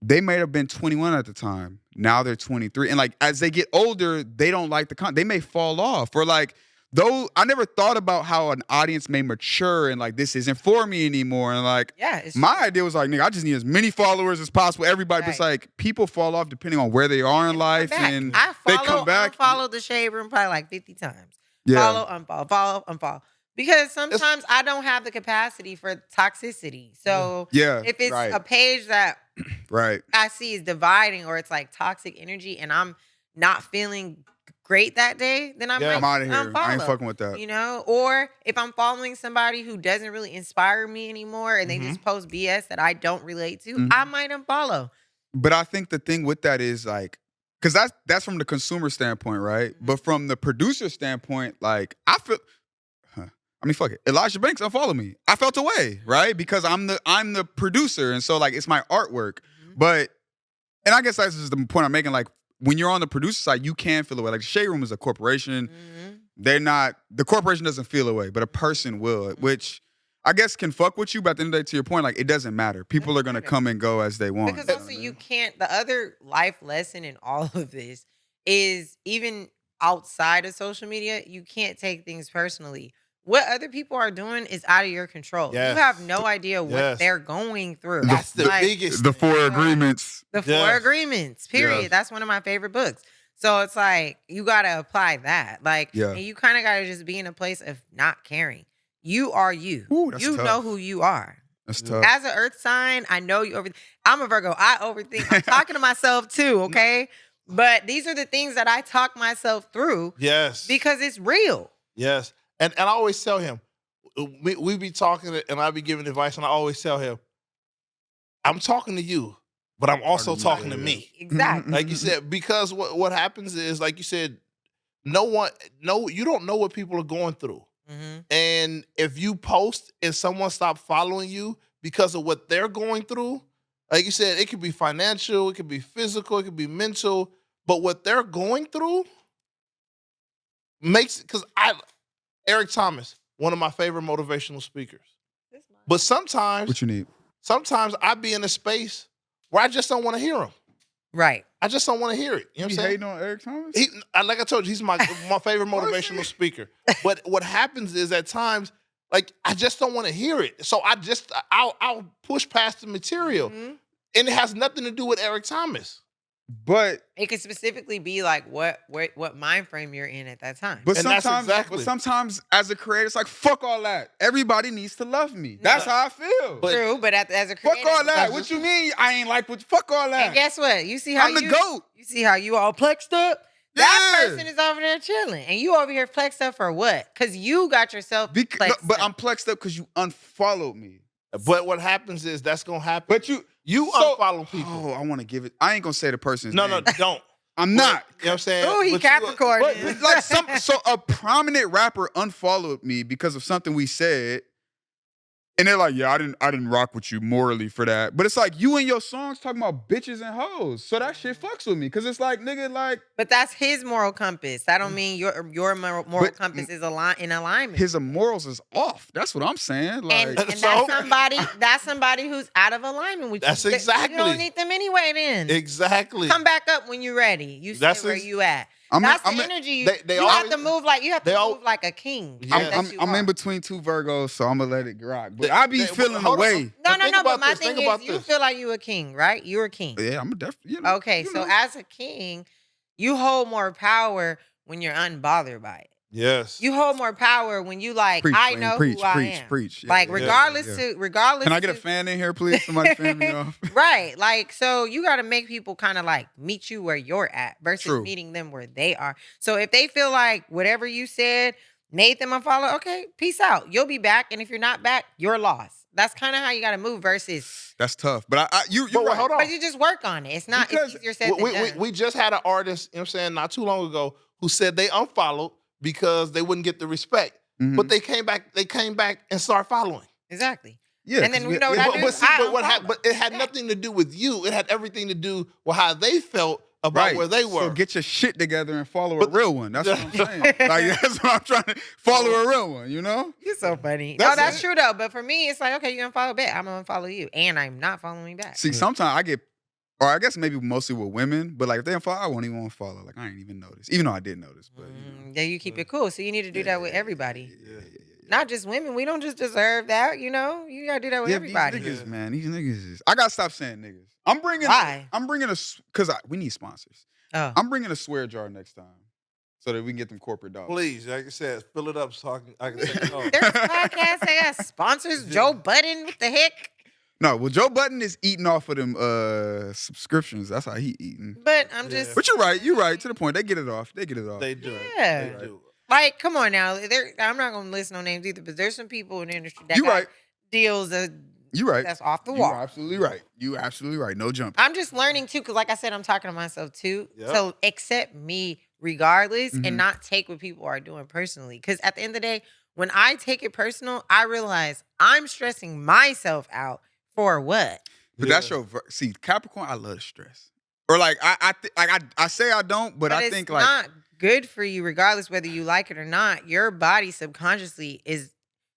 S1: they may have been 21 at the time. Now they're 23. And like, as they get older, they don't like the content. They may fall off, or like, though I never thought about how an audience may mature and like, this isn't for me anymore. And like, my idea was like, nigga, I just need as many followers as possible. Everybody, but it's like, people fall off depending on where they are in life. And they come back.
S2: I follow the Shade Room probably like 50 times.
S1: Yeah.
S2: Follow, unfollow, unfollow. Because sometimes I don't have the capacity for toxicity. So if it's a page that I see is dividing, or it's like toxic energy, and I'm not feeling great that day, then I'm
S1: out of here. I ain't fucking with that.
S2: You know? Or if I'm following somebody who doesn't really inspire me anymore, and they just post BS that I don't relate to, I might unfollow.
S1: But I think the thing with that is like, because that's from the consumer standpoint, right? But from the producer standpoint, like I mean, fuck it. Elijah Banks unfollow me. I felt away, right? Because I'm the producer, and so like it's my artwork. But, and I guess that's just the point I'm making. Like, when you're on the producer side, you can feel away. Like, Shade Room is a corporation. The corporation doesn't feel away, but a person will, which I guess can fuck with you. But at the end of the day, to your point, like, it doesn't matter. People are gonna come and go as they want.
S2: Because also you can't. The other life lesson in all of this is, even outside of social media, you can't take things personally. What other people are doing is out of your control. You have no idea what they're going through.
S3: That's the biggest.
S1: The 4 agreements.
S2: The 4 agreements, period. That's one of my favorite books. So it's like, you got to apply that. Like, and you kind of got to just be in a place of not caring. You are you.
S1: Ooh, that's tough.
S2: Know who you are.
S1: That's tough.
S2: As an earth sign, I know you I'm a Virgo. I overthink. I'm talking to myself too, okay? But these are the things that I talk myself through.
S3: Yes.
S2: Because it's real.
S3: Yes. And I always tell him, we be talking and I be giving advice, and I always tell him, I'm talking to you, but I'm also talking to me.
S2: Exactly.
S3: Like you said, because what happens is, like you said, you don't know what people are going through. And if you post and someone stop following you because of what they're going through, like you said, it could be financial, it could be physical, it could be mental, but what they're going through makes, because Eric Thomas, one of my favorite motivational speakers. But sometimes,
S1: what you need?
S3: Sometimes I be in a space where I just don't want to hear him.
S2: Right.
S3: I just don't want to hear it. You know what I'm saying?
S1: Hating on Eric Thomas?
S3: Like I told you, he's my favorite motivational speaker. But what happens is, at times, like, I just don't want to hear it. So I'll push past the material. And it has nothing to do with Eric Thomas.
S1: But
S2: it could specifically be like what mind frame you're in at that time.
S1: But sometimes as a creator, it's like, fuck all that. Everybody needs to love me. That's how I feel.
S2: True, but as a creator,
S1: fuck all that. What you mean I ain't like what? Fuck all that.
S2: And guess what? You see how
S1: I'm the GOAT.
S2: You see how you all plexed up? That person is over there chilling, and you over here flexed up for what? Because you got yourself flexed up.
S1: I'm flexed up because you unfollowed me.
S3: But what happens is, that's gonna happen.
S1: But you
S3: unfollow people.
S1: Oh, I want to give it. I ain't gonna say the person's name.
S3: No, don't.
S1: I'm not.
S3: You know what I'm saying?
S2: Oh, he Capricorn.
S1: But like so a prominent rapper unfollowed me because of something we said. And they're like, yeah, I didn't rock with you morally for that. But it's like, you and your songs talking about bitches and hoes. So that shit fucks with me. Because it's like, nigga, like.
S2: But that's his moral compass. That don't mean your moral compass is in alignment.
S1: His morals is off. That's what I'm saying. Like,
S2: and that's somebody who's out of alignment with you.
S3: That's exactly.
S2: You don't need them anyway then.
S3: Exactly.
S2: Come back up when you're ready. You stay where you at. That's the energy. You have to move like a king.
S1: I'm in between 2 Virgos, so I'm gonna let it rock. But I be feeling the way.
S2: No. But my thing is, you feel like you a king, right? You're a king.
S1: Yeah, I'm definitely.
S2: Okay, so as a king, you hold more power when you're unbothered by it.
S3: Yes.
S2: You hold more power when you like,
S1: Preach,
S2: I
S1: Lane,
S2: know
S1: preach,
S2: who I
S1: preach,
S2: am.
S1: preach. Yeah,
S2: Like,
S1: yeah,
S2: regardless
S1: yeah.
S2: regardless.
S1: Can I get a fan in here, please? Somebody fan me off.
S2: Right. Like, so you got to make people kind of like meet you where you're at versus
S1: True.
S2: meeting them where they are. So if they feel like whatever you said made them unfollow, okay, peace out. You'll be back. And if you're not back, you're lost. That's kind of how you got to move versus.
S1: That's tough. But you're right.
S3: Hold on.
S2: But you just work on it. It's not,
S1: Because
S2: it's easier said than done.
S3: We just had an artist, you know what I'm saying, not too long ago, who said they unfollowed because they wouldn't get the respect.
S1: Mhm.
S3: But they came back and started following.
S2: Exactly.
S1: Yeah.
S2: And then we know what I do.
S3: But it had nothing to do with you. It had everything to do with how they felt about where they were.
S1: So get your shit together and follow a real one. That's what I'm saying. Like, that's what I'm trying to follow a real one, you know?
S2: You're so funny.
S1: That's
S2: true though. But for me, it's like, okay, you unfollow back. I'm gonna unfollow you. And I'm not following back.
S1: See, sometimes I get, or I guess maybe mostly with women, but like if they unfollow, I won't even unfollow. Like I ain't even notice. Even though I did notice. But
S2: Yeah, you keep it cool. So you need to do that with everybody.
S1: Yeah.
S2: Not just women. We don't just deserve that, you know? You gotta do that with everybody.
S1: These niggas, man. These niggas is. I gotta stop saying niggas.
S2: Why?
S1: I'm bringing because we need sponsors.
S2: Oh.
S1: I'm bringing a swear jar next time so that we can get them corporate dollars.
S3: Please, like I said, fill it up so I can take it home.
S2: There's podcasts that got sponsors. Joe Budden, what the heck?
S1: No, well, Joe Budden is eating off of them subscriptions. That's how he eating.
S2: But I'm just.
S1: But you're right. To the point, they get it off.
S3: They do.
S2: Yeah.
S3: They do.
S2: Like, come on now. I'm not gonna list no names either, but there's some people in the industry that got deals that.
S1: You right.
S2: That's off the wall.
S1: You're absolutely right. No jumping.
S2: I'm just learning too, because like I said, I'm talking to myself too.
S3: Yep.
S2: So accept me regardless and not take what people are doing personally. Because at the end of the day, when I take it personal, I realize I'm stressing myself out for what?
S1: But that's your see, Capricorn. I love the stress. Or like I say I don't, but I think like
S2: it's not good for you, regardless whether you like it or not. Your body subconsciously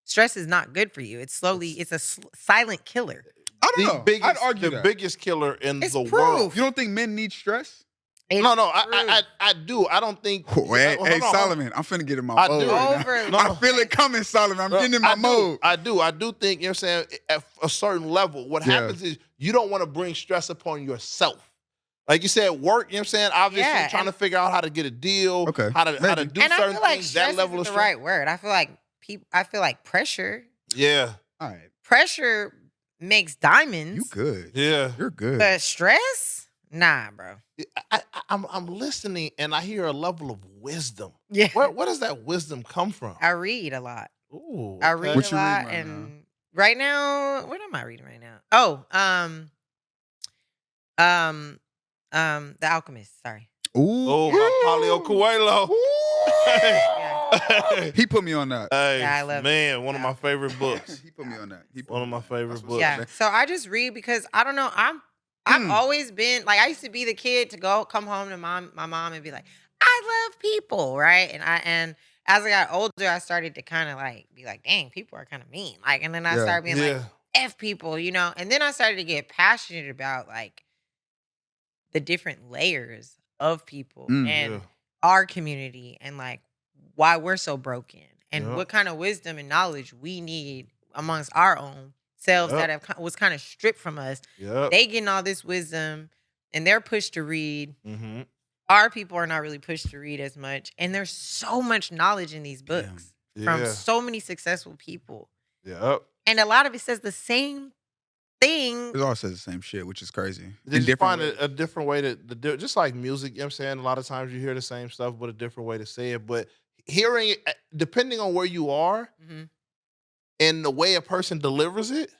S2: stress is not good for you. It's a silent killer.
S1: I don't know. I'd argue
S3: the biggest killer in the
S2: proof.
S3: world.
S1: You don't think men need stress?
S3: No, I do. I don't think.
S1: Hey, Solomon, I'm finna get in my mode. I feel it coming, Solomon. I'm getting in my mode.
S3: I do think, you know what I'm saying, at a certain level, what happens is you don't want to bring stress upon yourself. Like you said, work, you know what I'm saying? Obviously, trying to figure out how to get a deal, how to do certain things, that level of stress.
S2: The right word. I feel like pressure.
S3: Yeah.
S1: All right.
S2: Pressure makes diamonds.
S1: You good.
S3: Yeah.
S1: You're good.
S2: But stress? Nah, bro.
S3: I'm listening and I hear a level of wisdom.
S2: Yeah.
S3: Where does that wisdom come from?
S2: I read a lot.
S3: Ooh.
S2: I read
S1: What
S2: a
S1: you
S2: lot.
S1: reading right
S2: And right now, what am I reading right now? Oh, The Alchemist. Sorry.
S1: Ooh.
S3: Oh, by Paulo Coelho.
S1: He put me on that.
S3: Hey,
S2: Yeah, I love
S3: man, one of my favorite books.
S1: He put me on that.
S3: One of my favorite books.
S2: Yeah. So I just read because I don't know. I've always been like, I used to be the kid to come home to my mom and be like, I love people, right? And as I got older, I started to kind of like be like, dang, people are kind of mean. Like, and then I started being like, F people, you know. And then I started to get passionate about like the different layers of people and our community and like why we're so broken and what kind of wisdom and knowledge we need amongst our own selves that was kind of stripped from us. They getting all this wisdom and they're pushed to read. Our people are not really pushed to read as much. And there's so much knowledge in these books from so many successful people. And a lot of it says the same thing.
S1: It all says the same shit, which is crazy.
S3: Just find a different way to do it. Just like music, you know what I'm saying? A lot of times you hear the same stuff, but a different way to say it. But hearing it, depending on where you are and the way a person delivers it,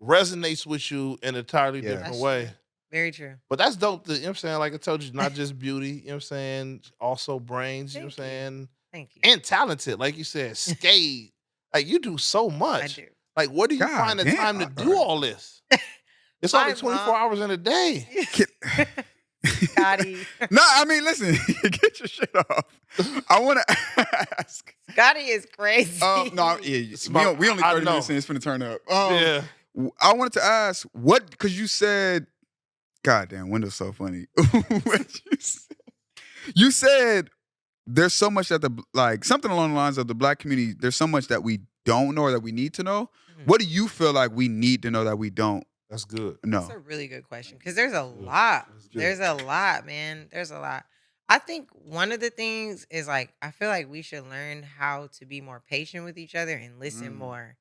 S3: resonates with you in an entirely different way.
S2: True. Very true.
S3: But that's dope. You know what I'm saying? Like I told you, not just beauty, you know what I'm saying? Also brains, you know what I'm saying?
S2: Thank you.
S3: And talented, like you said, skate. Like you do so much.
S2: I do.
S3: Like where do you find the time to do all this? It's only 24 hours in a day.
S2: Scottie.
S1: No, I mean, listen, get your shit off. I want to ask.
S2: Scottie is crazy.
S1: No, we only 30 minutes in. It's finna turn up. I wanted to ask because you said, goddamn, Wendell's so funny. You said there's so much that something along the lines of the Black community. There's so much that we don't know or that we need to know. What do you feel like we need to know that we don't?
S3: That's good.
S1: No.
S2: That's a really good question because there's a lot. There's a lot, man. There's a lot. I think one of the things is like I feel like we should learn how to be more patient with each other and listen more.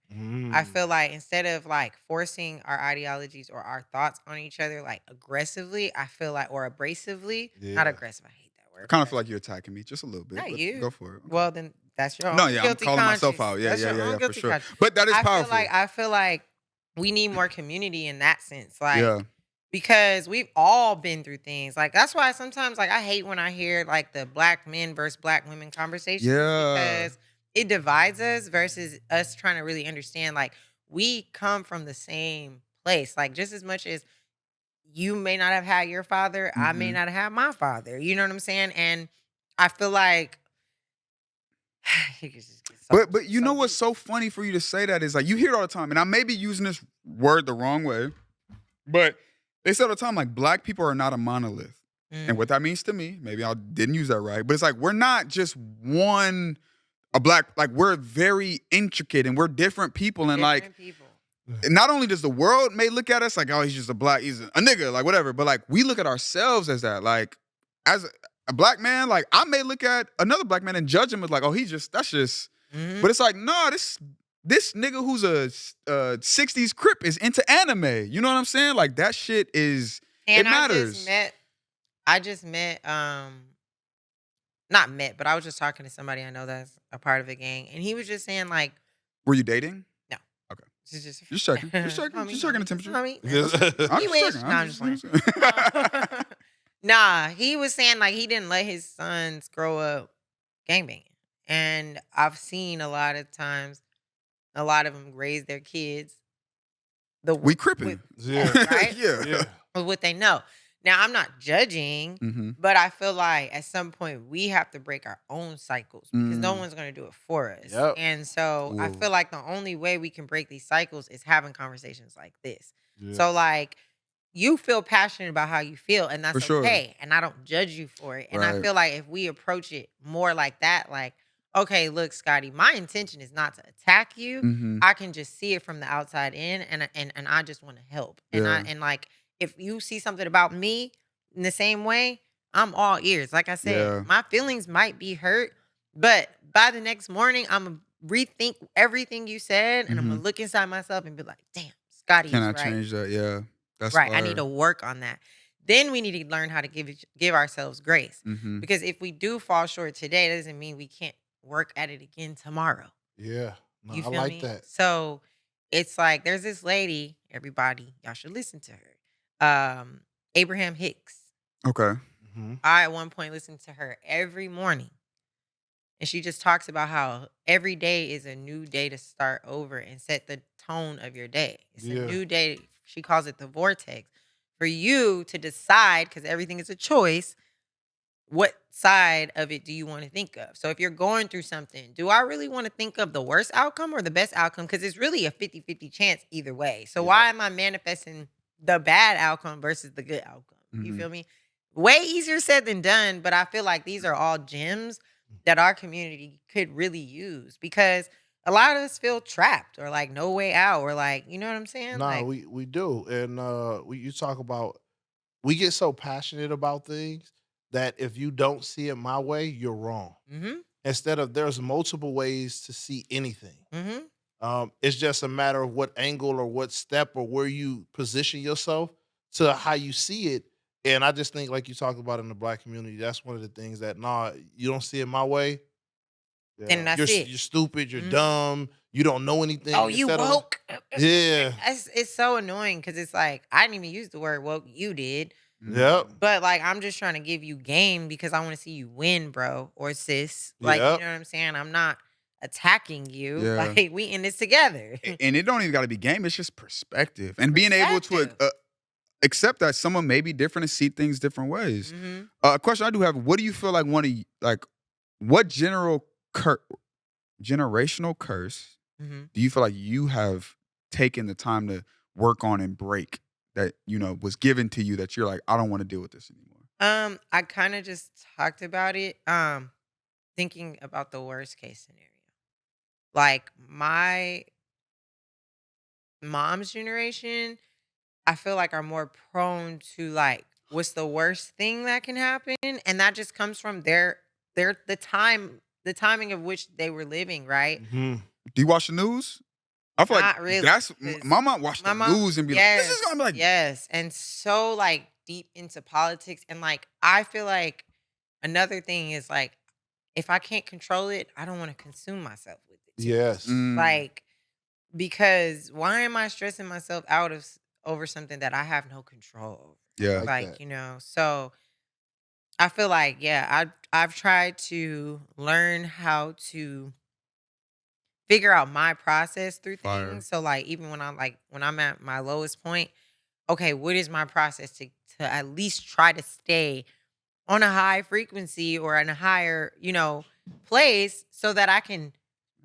S2: I feel like instead of like forcing our ideologies or our thoughts on each other like aggressively, I feel like or abrasively, not
S3: Yeah.
S2: aggressive. I hate that
S1: I
S2: word.
S1: kind of feel like you're attacking me just a little bit,
S2: Not
S1: but
S2: you.
S1: go for it. Okay.
S2: Well, then that's your
S1: No,
S2: own
S1: yeah, I'm
S2: guilty
S1: calling myself
S2: conscience.
S1: out. Yeah,
S2: That's
S1: yeah,
S2: your
S1: yeah,
S2: own
S1: yeah, for
S2: guilty
S1: sure.
S2: conscience.
S1: But that is powerful.
S2: I feel like we need more community in that sense. Like
S1: Yeah.
S2: because we've all been through things. Like that's why sometimes like I hate when I hear like the black men versus black women conversations
S1: Yeah.
S2: because it divides us versus us trying to really understand like we come from the same place. Like just as much as you may not have had your father, I may
S1: Mhm.
S2: not have had my father. You know what I'm saying? And I feel like it just gets
S1: But you know what's
S2: deep.
S1: so funny for you to say that is like you hear it all the time, and I may be using this word the wrong way, but they say all the time like black people are not a monolith. And what that means to me, maybe I didn't use that right, but it's like we're not just a black, like we're very intricate and we're different people. And like,
S2: Different people.
S1: not only does the world may look at us like, oh, he's just he's a nigga, like whatever, but like we look at ourselves as that. Like, as a black man, like I may look at another black man and judge him as like, oh, that's just, but it's like, no, this nigga who's a 60s Crip is into anime. You know what I'm saying? Like that shit is,
S2: And
S1: it matters.
S2: I just met, not met, but I was just talking to somebody I know that's a part of a gang, and he was just saying like,
S1: Were you dating?
S2: no,
S1: Okay.
S2: this is
S1: Just checking.
S2: homie,
S1: Just checking the
S2: homie,
S1: temperature.
S2: homie.
S1: I'm
S2: He
S1: just
S2: wish.
S1: checking.
S2: No, I'm just playing. Nah, he was saying like he didn't let his sons grow up gangbanging, and I've seen a lot of times, a lot of them raise their kids
S1: We cripping.
S2: right?
S3: Yeah.
S2: With what they know. Now, I'm not judging,
S1: Mhm.
S2: but I feel like at some point we have to break our own cycles because no
S1: Mm.
S2: one's going to do it for us.
S3: Yep.
S2: And so I
S1: Ooh.
S2: feel like the only way we can break these cycles is having conversations like this.
S3: Yeah.
S2: So, like, you feel passionate about how you feel, and that's
S1: For sure.
S2: okay. And I don't judge you for it. And I
S1: Right.
S2: feel like if we approach it more like that, like, okay, look, Scottie, my intention is not to attack you.
S1: Mhm.
S2: I can just see it from the outside in, and I just want to help. And
S1: Yeah.
S2: like if you see something about me in the same way, I'm all ears. Like I said,
S1: Yeah.
S2: my feelings might be hurt, but by the next morning, I'm gonna rethink everything you said, and I'm gonna look inside myself and be like, damn, Scottie
S1: Can
S2: is
S1: I
S2: right.
S1: change that? Yeah. That's
S2: Right. I
S1: fire.
S2: need to work on that. Then we need to learn how to give ourselves grace.
S1: Mhm.
S2: Because if we do fall short today, that doesn't mean we can't work at it again tomorrow.
S3: Yeah. No,
S2: You
S3: I
S2: feel
S3: like
S2: me?
S3: that.
S2: So it's like there's this lady, everybody, y'all should listen to her. Abraham Hicks.
S1: Okay.
S2: I at one point listened to her every morning. And she just talks about how every day is a new day to start over and set the tone of your day. It's a new day. She calls it the vortex. For you to decide, because everything is a choice, what side of it do you want to think of? So if you're going through something, do I really want to think of the worst outcome or the best outcome? Because it's really a 50-50 chance either way. So why am I manifesting the bad outcome versus the good outcome? You feel me? Way easier said than done, but I feel like these are all gems that our community could really use because a lot of us feel trapped or like no way out or like, you know what I'm saying?
S3: Nah,
S2: Like,
S3: we do. And you talk about we get so passionate about things that if you don't see it my way, you're wrong. Instead of there's multiple ways to see anything. It's just a matter of what angle or what step or where you position yourself to how you see it. And I just think, like you talked about in the black community, that's one of the things that you don't see it my way.
S2: then that's it.
S3: You're stupid. You're dumb. You don't know anything.
S2: Oh, you woke?
S3: Yeah.
S2: It's so annoying because it's like, I didn't even use the word woke. You did.
S3: Yep.
S2: But like, I'm just trying to give you game because I want to see you win, bro or sis. Like, you know what I'm saying? I'm not attacking you.
S1: Yeah.
S2: Like, we in this together.
S1: And it don't even got to be game. It's just perspective and being able to accept that someone may be different and see things different ways. A question I do have: what do you feel like what generational curse do you feel like you have taken the time to work on and break that was given to you that you're like, I don't want to deal with this anymore?
S2: I kind of just talked about it. Thinking about the worst case scenario. Like my mom's generation, I feel like are more prone to like what's the worst thing that can happen, and that just comes from the timing of which they were living, right?
S3: Mm-hmm.
S1: Do you watch the news? I feel
S2: Not
S1: like
S2: really,
S1: that's
S2: 'cause
S1: my mom watched the news and be like, "This is gonna be like."
S2: yes, and so like deep into politics, and like I feel like another thing is like if I can't control it, I don't want to consume myself with it too.
S3: Yes.
S2: Like because why am I stressing myself out over something that I have no control over?
S1: Yeah.
S2: Like, so I feel like, yeah, I've tried to learn how to figure out my process through
S1: Fire.
S2: things. So like even when I'm at my lowest point, okay, what is my process to at least try to stay on a high frequency or in a higher, place so that I can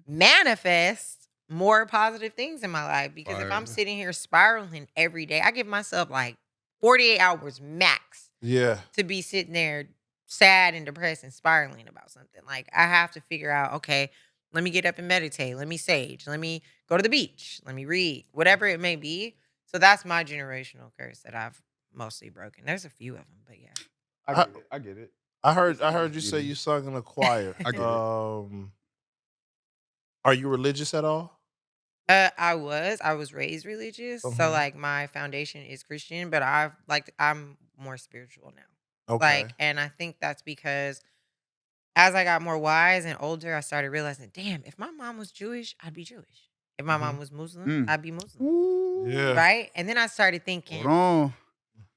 S2: manifest more positive things in my life. Because if I'm
S1: Fire.
S2: sitting here spiraling every day, I give myself like 48 hours max
S3: Yeah.
S2: to be sitting there sad and depressed and spiraling about something. Like I have to figure out, okay, let me get up and meditate. Let me sage. Let me go to the beach. Let me read, whatever it may be. So that's my generational curse that I've mostly broken. There's a few of them, but yeah.
S1: I get it.
S3: I heard you say you sung in a choir.
S1: I get it.
S3: Are you religious at all?
S2: I was raised religious. So
S3: Mhm.
S2: like my foundation is Christian, but I'm more spiritual now.
S3: Okay.
S2: And I think that's because as I got more wise and older, I started realizing, damn, if my mom was Jewish, I'd be Jewish. If my mom was Muslim, I'd be Muslim.
S3: Yeah.
S2: Right? And then I started thinking,
S1: Hold on.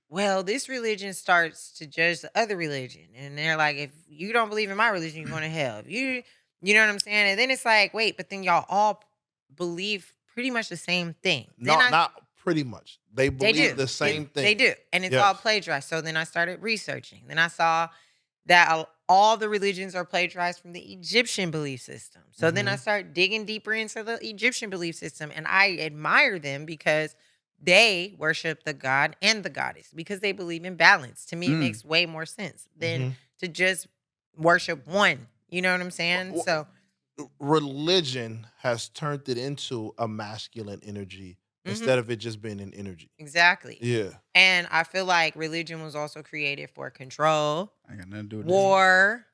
S2: well, this religion starts to judge the other religion. And they're like, if you don't believe in my religion, you're going to hell. If you know what I'm saying? And then it's like, wait, but then y'all all believe pretty much the same thing.
S3: No, not pretty much. They
S2: They
S3: believe
S2: do.
S3: the same thing.
S2: They do. And it's
S3: Yes.
S2: all plagiarized. So then I started researching. Then I saw that all the religions are plagiarized from the Egyptian belief system. So then I started digging deeper into the Egyptian belief system. And I admire them because they worship the god and the goddess because they believe in balance. To me, it makes way more sense than to just worship one. You know what I'm saying? So
S3: Religion has turned it into a masculine energy instead of it just being an energy.
S2: exactly.
S3: Yeah.
S2: And I feel like religion was also created for control,
S1: I got nothing to do with this.
S2: war,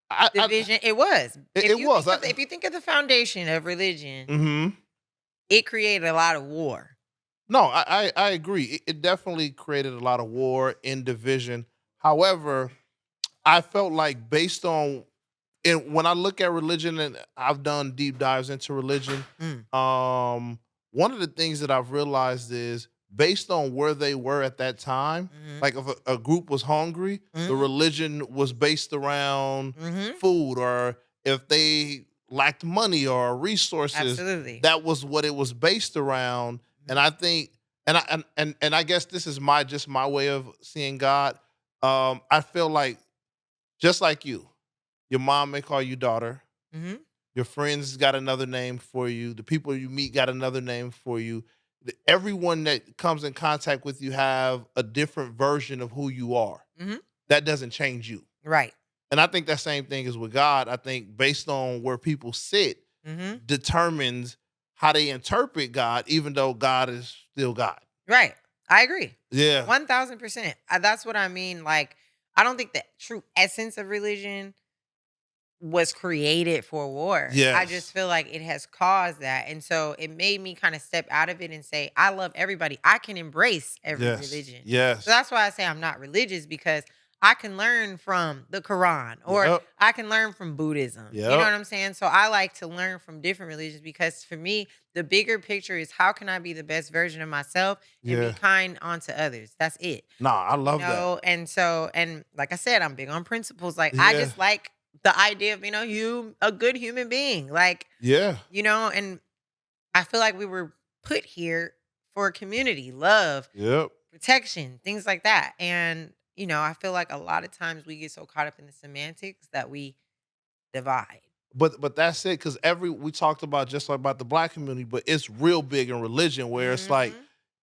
S3: I,
S2: division. It was.
S3: It was.
S2: If you think of the foundation of religion,
S3: Mm-hmm.
S2: it created a lot of war.
S3: No, I agree. It definitely created a lot of war and division. However, I felt like based on and when I look at religion and I've done deep dives into religion, one of the things that I've realized is based on where they were at that time, like if a group was hungry, the religion was based around food, or if they lacked money or resources,
S2: Absolutely.
S3: that was what it was based around. And I think, and I guess this is my way of seeing God. I feel like just like you. Your mom may call you daughter. Your friends got another name for you. The people you meet got another name for you. Everyone that comes in contact with you have a different version of who you are. That doesn't change you.
S2: Right.
S3: And I think that same thing is with God. I think based on where people sit determines how they interpret God, even though God is still God.
S2: Right. I agree.
S3: Yeah.
S2: 1000%. That's what I mean. Like, I don't think the true essence of religion was created for war.
S3: Yes.
S2: I just feel like it has caused that. And so it made me kind of step out of it and say, I love everybody. I can embrace every religion.
S3: Yes.
S2: So that's why I say I'm not religious, because I can learn from the Quran, or I can learn from Buddhism. You know what I'm saying? So I like to learn from different religions, because for me, the bigger picture is how can I be the best version of myself and be kind onto others. That's it.
S3: Nah, I love that.
S2: And like I said, I'm big on principles. Like I just like the idea of, a good human being. Like, and I feel like we were put here for community, love, protection, things like that. And, I feel like a lot of times we get so caught up in the semantics that we divide.
S3: But that's it, because we talked about just like about the Black community, but it's real big in religion where it's like,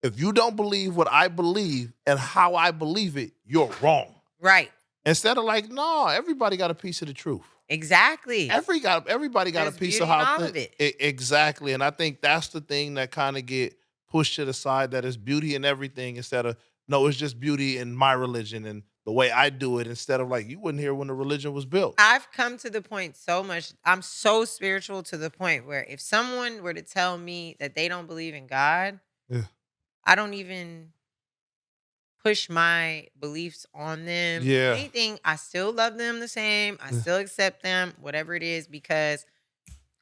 S3: if you don't believe what I believe and how I believe it, you're wrong.
S2: Right.
S3: Instead of like, no, everybody got a piece of the truth.
S2: Exactly.
S3: Everybody got a piece of how exactly. And I think that's the thing that kind of get pushed to the side, that is beauty in everything instead of no, it's just beauty in my religion and the way I do it, instead of like, you wouldn't hear when the religion was built.
S2: I've come to the point so much. I'm so spiritual to the point where if someone were to tell me that they don't believe in God,
S3: Yeah.
S2: I don't even push my beliefs on them.
S3: Yeah.
S2: If anything, I still love them the same. I still accept them, whatever it is, because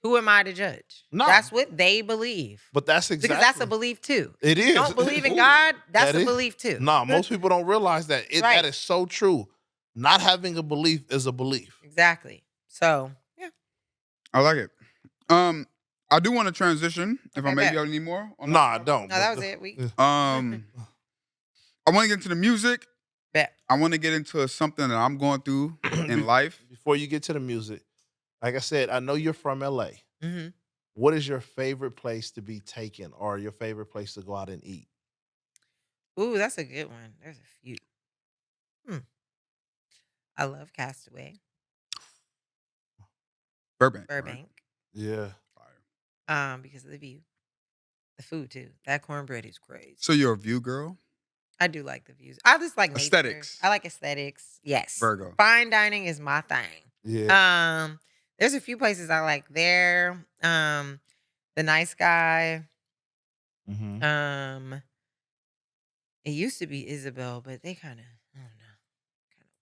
S2: who am I to judge?
S3: No.
S2: That's what they believe.
S3: But that's exactly.
S2: Because that's a belief too.
S3: It is.
S2: Don't believe in God, that's
S3: That
S2: a
S3: is.
S2: belief too.
S3: No, most people don't realize that.
S2: Right.
S3: That is so true. Not having a belief is a belief.
S2: Exactly. So, yeah.
S1: I like it. I do want to transition. If
S2: Okay,
S1: I maybe
S2: bet.
S1: I need more.
S3: Nah, I don't.
S2: No, that was it.
S1: I want to get into the music.
S2: Bet.
S1: I want to get into something that I'm going through in life.
S3: Before you get to the music, like I said, I know you're from LA.
S2: Mm-hmm.
S3: What is your favorite place to be taken, or your favorite place to go out and eat?
S2: Ooh, that's a good one. There's a few. I love Castaway.
S1: Burbank.
S2: Burbank.
S1: Right?
S3: Yeah.
S2: Because of the view. The food too. That cornbread is crazy.
S1: So you're a view girl?
S2: I do like the views. I just like nature.
S1: Aesthetics.
S2: I like aesthetics. Yes.
S1: Virgo.
S2: Fine dining is my thing.
S3: Yeah.
S2: There's a few places I like there. The Nice Guy.
S3: Mm-hmm.
S2: It used to be Isabel, but they kind of, I don't know, kind of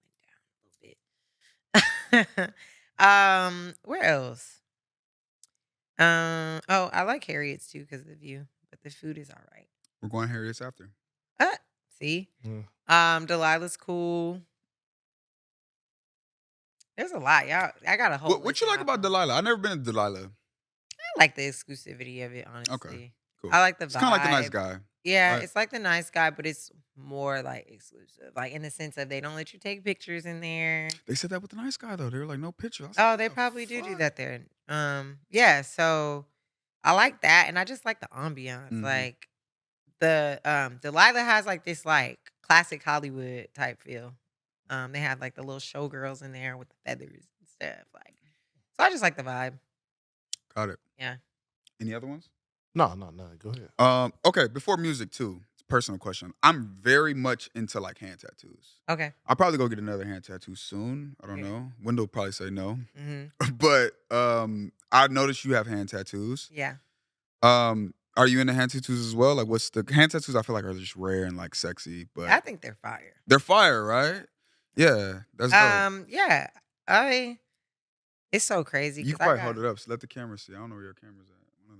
S2: went down a little bit. Where else? Oh, I like Harriet's too because of the view, but the food is all right.
S1: We're going Harriet's after.
S2: See?
S3: Yeah.
S2: Delilah's cool. There's a lot, y'all. I got a whole.
S1: What you like about Delilah? I've never been to Delilah.
S2: I like the exclusivity of it, honestly.
S1: Okay, cool.
S2: I like the vibe.
S1: It's kind of like the Nice Guy.
S2: Yeah,
S1: right?
S2: It's like the Nice Guy, but it's more like exclusive, like in the sense of they don't let you take pictures in there.
S1: They said that with the Nice Guy though. They were like, no picture.
S2: Oh, they probably do that there. Yeah. So I like that, and I just like the ambiance.
S1: Mhm.
S2: Like the Delilah has like this like classic Hollywood type feel. They have like the little showgirls in there with the feathers and stuff. Like, so I just like the vibe.
S1: Got it.
S2: Yeah.
S1: Any other ones?
S3: No. Go ahead.
S1: Okay, before music too. It's a personal question. I'm very much into like hand tattoos.
S2: Okay.
S1: I'll probably go get another hand tattoo soon. I don't know. Wendell will probably say no.
S2: Mm-hmm.
S1: But I noticed you have hand tattoos.
S2: Yeah.
S1: Are you into hand tattoos as well? Like, what's the hand tattoos? I feel like are just rare and like sexy, but
S2: I think they're fire.
S1: they're fire, right? Yeah, that's dope.
S2: Yeah. It's so crazy.
S1: You
S2: 'cause
S1: can probably hold it up. So let the camera see. I don't know where your camera's at.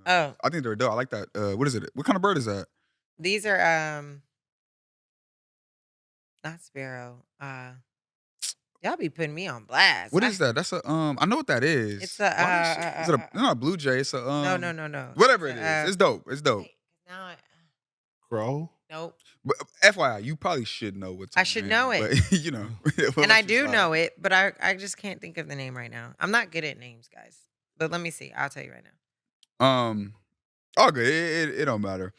S2: Oh,
S1: I think they're dope. I like that. What is it? What kind of bird is that?
S2: these are not sparrow. Y'all be putting me on blast.
S1: What is that? That's a I know what that is.
S2: It's a
S1: is it not a blue jay? It's a
S2: no.
S1: Whatever it is. It's dope. It's dope.
S2: Wait, now
S3: Crow.
S2: nope.
S1: But FYI, you probably should know what's.
S2: I should know it.
S1: But, you know,
S2: And I do know it, but I just can't think of the name right now. I'm not good at names, guys. But let me see. I'll tell you right now.
S1: All good. It don't matter.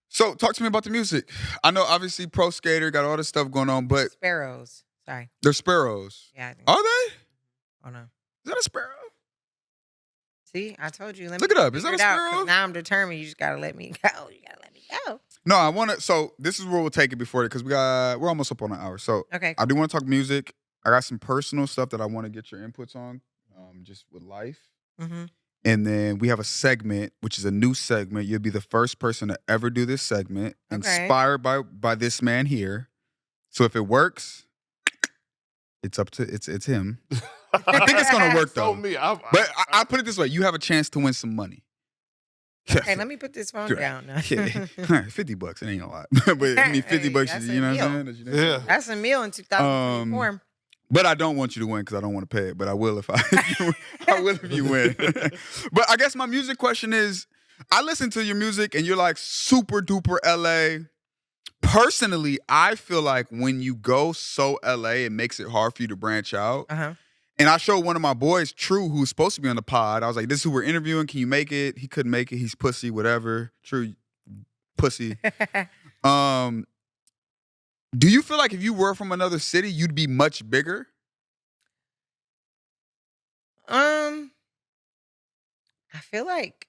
S1: So talk to me about the music. I know obviously pro skater got all this stuff going on, but
S2: Sparrows. Sorry.
S1: they're sparrows.
S2: Yeah. I think
S1: Are they?
S2: Oh no.
S1: Is that a sparrow?
S2: See, I told you. Let
S1: Look
S2: me
S1: it up. Is that a
S2: figure it out, 'cause
S1: sparrow?
S2: now I'm determined. You just gotta let me go. You gotta let me go.
S1: No, I want to. So this is where we'll take it before because we're almost up on an hour. So
S2: Okay.
S1: I do want to talk music. I got some personal stuff that I want to get your inputs on, just with life.
S2: Mm-hmm.
S1: And then we have a segment, which is a new segment. You'll be the first person to ever do this segment,
S2: Okay.
S1: inspired by this man here. So if it works, it's up to it's him. I think it's gonna work though.
S3: So me.
S1: But I put it this way: you have a chance to win some money.
S2: Okay, let me put this phone down now.
S1: $50. It ain't a lot, but I mean, $50.
S2: That's
S1: You know
S2: a
S1: what I'm saying?
S3: Yeah.
S2: That's a meal in 2024.
S1: But I don't want you to win because I don't want to pay it. But I will if I will if you win. But I guess my music question is: I listen to your music and you're like super duper LA. Personally, I feel like when you go so LA, it makes it hard for you to branch out.
S2: Uh-huh.
S1: And I showed one of my boys, True, who's supposed to be on the pod. I was like, "This is who we're interviewing. Can you make it?" He couldn't make it. He's pussy, whatever. True, pussy. Do you feel like if you were from another city, you'd be much bigger?
S2: I feel like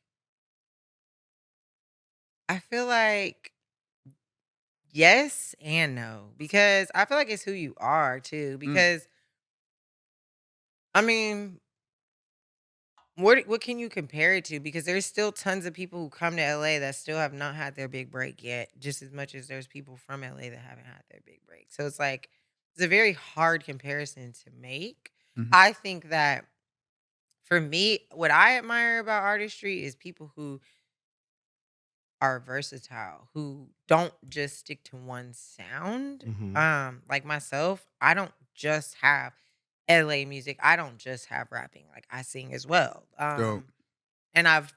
S2: yes and no, because I feel like it's who you are too. Because I mean, what can you compare it to? Because there's still tons of people who come to LA that still have not had their big break yet, just as much as there's people from LA that haven't had their big break. So it's like it's a very hard comparison to make. I think that for me, what I admire about artistry is people who are versatile, who don't just stick to one sound. Like myself, I don't just have LA music. I don't just have rapping. Like I sing as well. And I've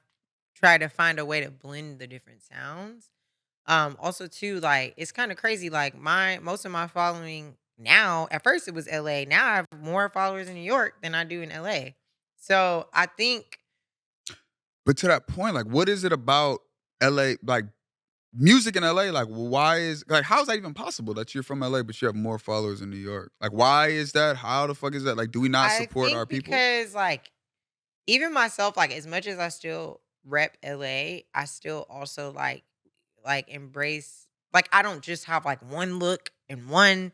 S2: tried to find a way to blend the different sounds. Also too, like it's kind of crazy. Like most of my following now, at first it was LA. Now I have more followers in New York than I do in LA. So I think.
S1: But to that point, like, what is it about LA, like music in LA? Like, how is that even possible that you're from LA but you have more followers in New York? Like, why is that? How the fuck is that? Like, do we not support our people?
S2: Because like, even myself, like as much as I still rep LA, I still also like embrace, like I don't just have like one look and one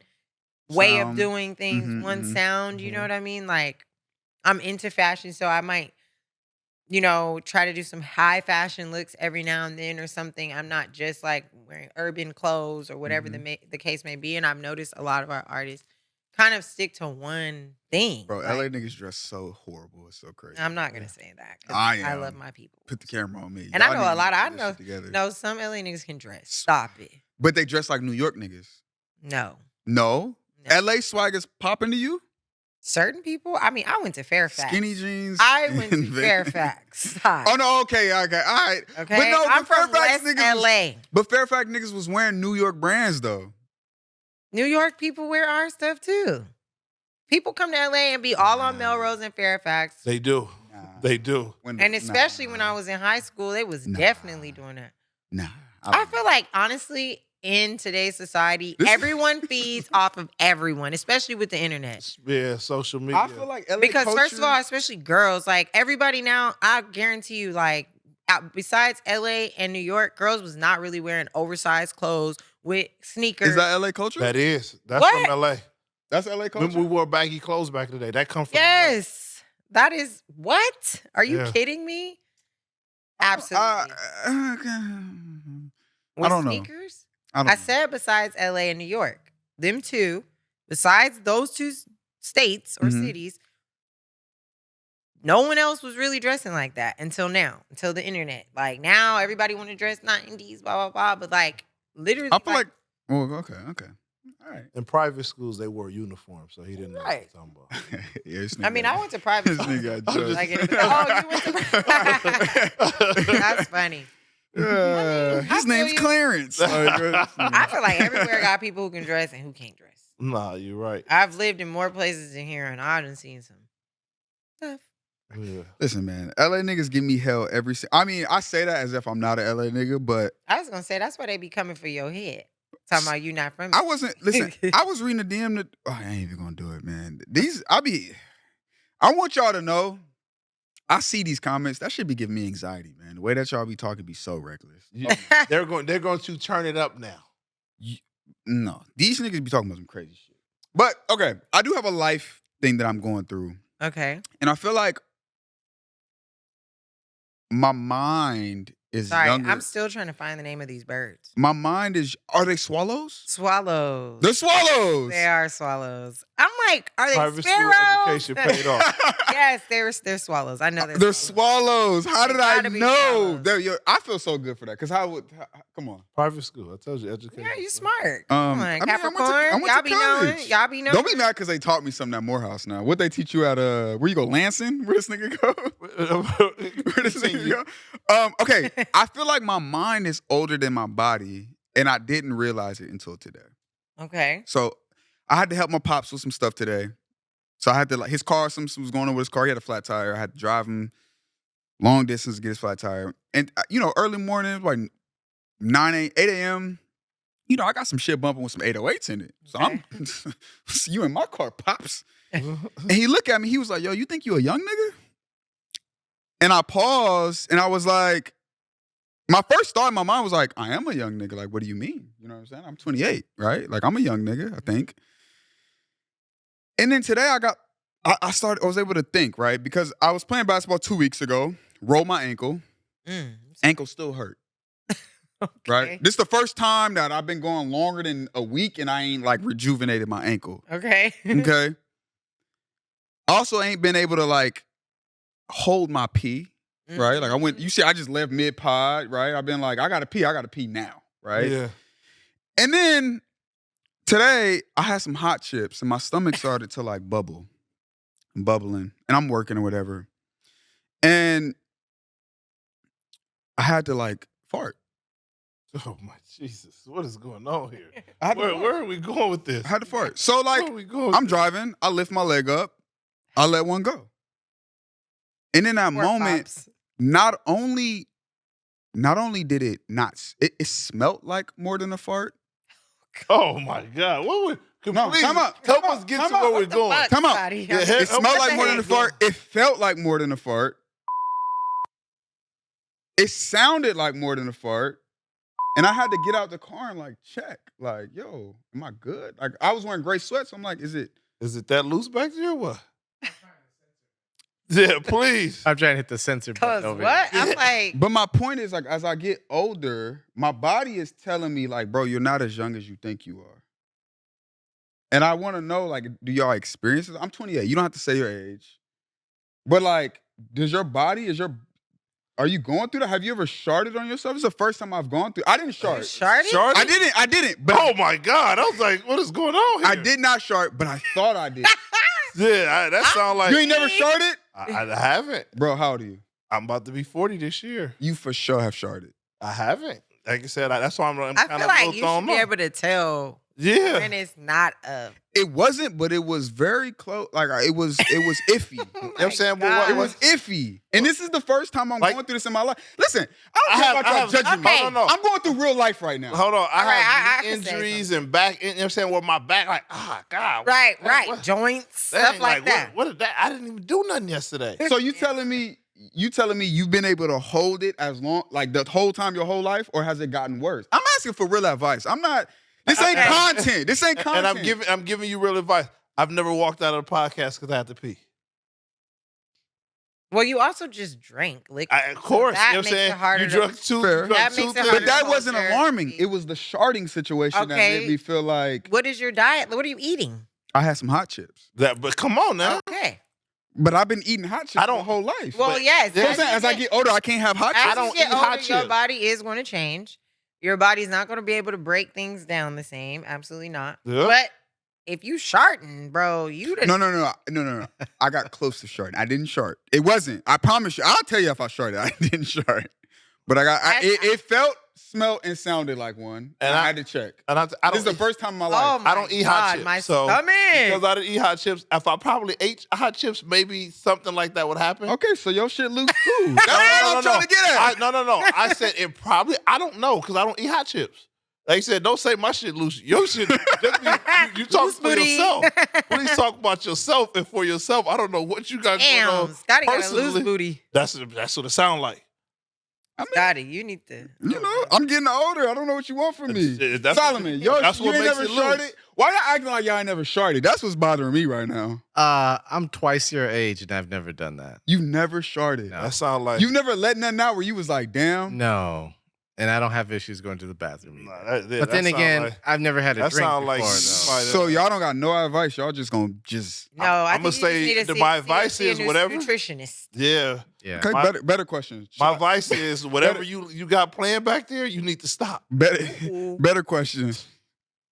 S2: way of doing things, one sound, you know what I mean? Like I'm into fashion, so I might, try to do some high fashion looks every now and then or something. I'm not just like wearing urban clothes or whatever the case may be. And I've noticed a lot of our artists kind of stick to one thing.
S1: Bro, LA niggas dress so horrible. It's so crazy.
S2: I'm not gonna say that.
S1: I
S2: love my people.
S1: Put the camera on me.
S2: And I know a lot. I know some LA niggas can dress. Stop it.
S1: But they dress like New York niggas.
S2: No.
S1: LA swag is popping to you?
S2: Certain people? I mean, I went to Fairfax.
S1: Skinny jeans.
S2: I went to Fairfax.
S1: Oh, no, okay, all right.
S2: Okay, but no, I'm from West LA.
S1: But Fairfax niggas was wearing New York brands, though.
S2: New York people wear our stuff, too. People come to LA and be all on Melrose and Fairfax.
S3: They do. They do.
S2: And especially when I was in high school, they was definitely doing that.
S1: Nah.
S2: I feel like, honestly, in today's society, everyone feeds off of everyone, especially with the internet.
S3: Yeah, social media.
S1: I feel like LA
S2: because
S1: culture,
S2: first of all, especially girls, like everybody now, I guarantee you, like besides LA and New York, girls was not really wearing oversized clothes with sneakers.
S1: Is that LA culture?
S3: That is. That's from LA.
S1: That's LA culture?
S3: Remember we wore baggy clothes back in the day. That comes from
S2: Yes. LA. That is what? Are you kidding me? Absolutely.
S1: I don't
S2: sneakers? I said besides LA and New York. Them two, besides those two states or cities, no one else was really dressing like that until now, until the internet. Like now everybody want to dress 90s, blah, blah, blah. But like literally.
S1: I feel like well, okay. All right.
S3: In private schools, they wore uniforms, so he didn't know what he was talking about.
S2: I mean, I went to private schools. You went to That's funny.
S1: His name's Clarence.
S2: I feel like everywhere got people who can dress and who can't dress.
S3: Nah, you're right.
S2: I've lived in more places than here, and I've done seen some stuff.
S3: Yeah.
S1: Listen, man, LA niggas give me hell every. I mean, I say that as if I'm not an LA nigga, but
S2: I was gonna say that's why they be coming for your head. Talking about you not from.
S1: I wasn't. Listen, I was reading a DM that. Oh, I ain't even gonna do it, man. I want y'all to know. I see these comments. That should be giving me anxiety, man. The way that y'all be talking be so reckless.
S3: They're going to turn it up now.
S1: No, these niggas be talking about some crazy shit. But okay, I do have a life thing that I'm going through.
S2: Okay,
S1: and I feel like my mind is younger.
S2: I'm still trying to find the name of these birds.
S1: My mind is. Are they swallows?
S2: Swallows.
S1: They're swallows.
S2: They are swallows. I'm like, are they
S3: private
S2: sparrows?
S3: School education paid off.
S2: Yes, they're swallows. I know
S1: they're swallows. How did I know? I feel so good for that. Because come on.
S3: Private school. I told you, education.
S2: Yeah, you smart. Come on, Capricorn. Y'all be knowing. Y'all be knowing.
S1: Don't be mad because they taught me something at Morehouse now. What they teach you at where you go, Lansing? Where this nigga go? Where this nigga go? Okay, I feel like my mind is older than my body, and I didn't realize it until today.
S2: Okay.
S1: So I had to help my pops with some stuff today. So I had to, his car, something was going on with his car. He had a flat tire. I had to drive him long distance to get his flat tire. And, early morning, like 8 a.m., I got some shit bumping with some 808s in it. So I'm, you in my car, Pops. And he looked at me. He was like, yo, you think you a young nigga? And I paused, and I was like, my first thought in my mind was like, I am a young nigga. Like, what do you mean? You know what I'm saying? I'm 28, right? Like, I'm a young nigga, I think. And then today I was able to think, right? Because I was playing basketball 2 weeks ago, rolled my ankle. Ankle still hurt.
S2: Okay.
S1: Right? This is the first time that I've been going longer than a week and I ain't like rejuvenated my ankle.
S2: Okay.
S1: Okay. Also ain't been able to like hold my pee. Right? Like I just left mid-pod, right? I've been like, I gotta pee now, right?
S3: Yeah.
S1: And then today I had some hot chips and my stomach started to like bubbling, and I'm working or whatever. And I had to like fart.
S3: Oh my Jesus. What is going on here?
S1: Where
S3: Where are we going with this?
S1: I had to fart. So like, I'm driving, I lift my leg up, I let one go. And in that moment, not only did it not, it smelled like more than a fart.
S3: Oh my God.
S1: No, time out.
S3: Help us get to where we're going.
S1: Time out. It smelled like more than a fart. It felt like more than a fart. It sounded like more than a fart. And I had to get out the car and like check. Like, yo, am I good? Like I was wearing gray sweats. So I'm like, is it
S3: that loose back there or what? Yeah, please.
S4: I'm trying to hit the censor button over here.
S2: I'm like,
S1: but my point is like, as I get older, my body is telling me like, bro, you're not as young as you think you are. And I want to know, like, do y'all experience this? I'm 28. You don't have to say your age. But like, are you going through that? Have you ever sharted on yourself? It's the first time I've gone through. I didn't shart.
S2: Sharted?
S1: I didn't. But
S3: oh my God. I was like, what is going on here?
S1: I did not shart, but I thought I did.
S3: Yeah, that sounds like...
S1: You ain't never sharted?
S3: I haven't.
S1: Bro, how old are you?
S3: I'm about to be 40 this year.
S1: You for sure have sharted.
S3: I haven't. Like I said, that's why I'm kind of
S2: I feel like you should be able to tell when it's not a...
S1: It wasn't, but it was very close. Like, it was iffy. You know
S3: what I'm saying? But
S1: it was iffy. And this is the first time I'm going through this in my life. Listen, I don't care about y'all judging me. I'm going through real life right now.
S3: Hold on. I have injuries and back, you know what I'm saying, where my back, like, God.
S2: Right. Joints, stuff like that.
S3: What is that? I didn't even do nothing yesterday.
S1: So you telling me you've been able to hold it as long, like the whole time, your whole life, or has it gotten worse? I'm asking for real advice. I'm not... This ain't content. This ain't content.
S3: And I'm giving you real advice. I've never walked out of the podcast because I had to pee.
S2: Well, you also just drank liquor.
S3: Of course. You know what I'm saying? You drunk two.
S1: But that wasn't alarming. It was the sharding situation that made me feel like...
S2: What is your diet? What are you eating?
S1: I had some hot chips.
S3: But come on now.
S2: Okay.
S1: But I've been eating hot chips my whole life.
S2: Well, yes.
S1: You know what I'm saying? As I get older, I can't have hot chips.
S2: I don't eat hot chips. Your body is going to change. Your body's not going to be able to break things down the same. Absolutely not. Yeah. But if you sharting, bro, you didn't.
S1: No. I got close to sharting. I didn't shart. It wasn't. I promise you. I'll tell you if I sharted. I didn't shart. But it felt, smelled, and sounded like one. And I had to check. This is the first time in my life.
S3: I don't eat hot chips.
S2: My stomach.
S3: Because I didn't eat hot chips. If I probably ate hot chips, maybe something like that would happen.
S1: Okay, so your shit loose too. That's what I'm trying to get at.
S3: No. I said it probably, I don't know, because I don't eat hot chips. Like you said, don't say my shit loose. Your shit, you talk for yourself. Please talk about yourself and for yourself. I don't know what you got going on.
S2: Scottie got a loose booty.
S3: That's what it sounds like.
S2: Scottie, you need to.
S1: You know, I'm getting older. I don't know what you want from me. Solomon, you ain't
S3: makes
S1: never
S3: it
S1: sharted.
S3: loose.
S1: Why y'all acting like y'all ain't never sharted? That's what's bothering me right now.
S4: I'm twice your age and I've never done that.
S1: You've never sharted.
S4: No.
S3: That sounds like
S1: you've never let nothing out where you was like, damn.
S4: No. And I don't have issues going to the bathroom either. But then
S3: that
S4: again, I've never had a drink before, though.
S1: So y'all don't got no advice. Y'all just gonna just...
S2: No,
S3: I'm going to say my advice is whatever.
S2: Nutritionist.
S3: Yeah.
S1: Okay, better question.
S3: My advice is whatever you got playing back there, you need to stop.
S1: Better question.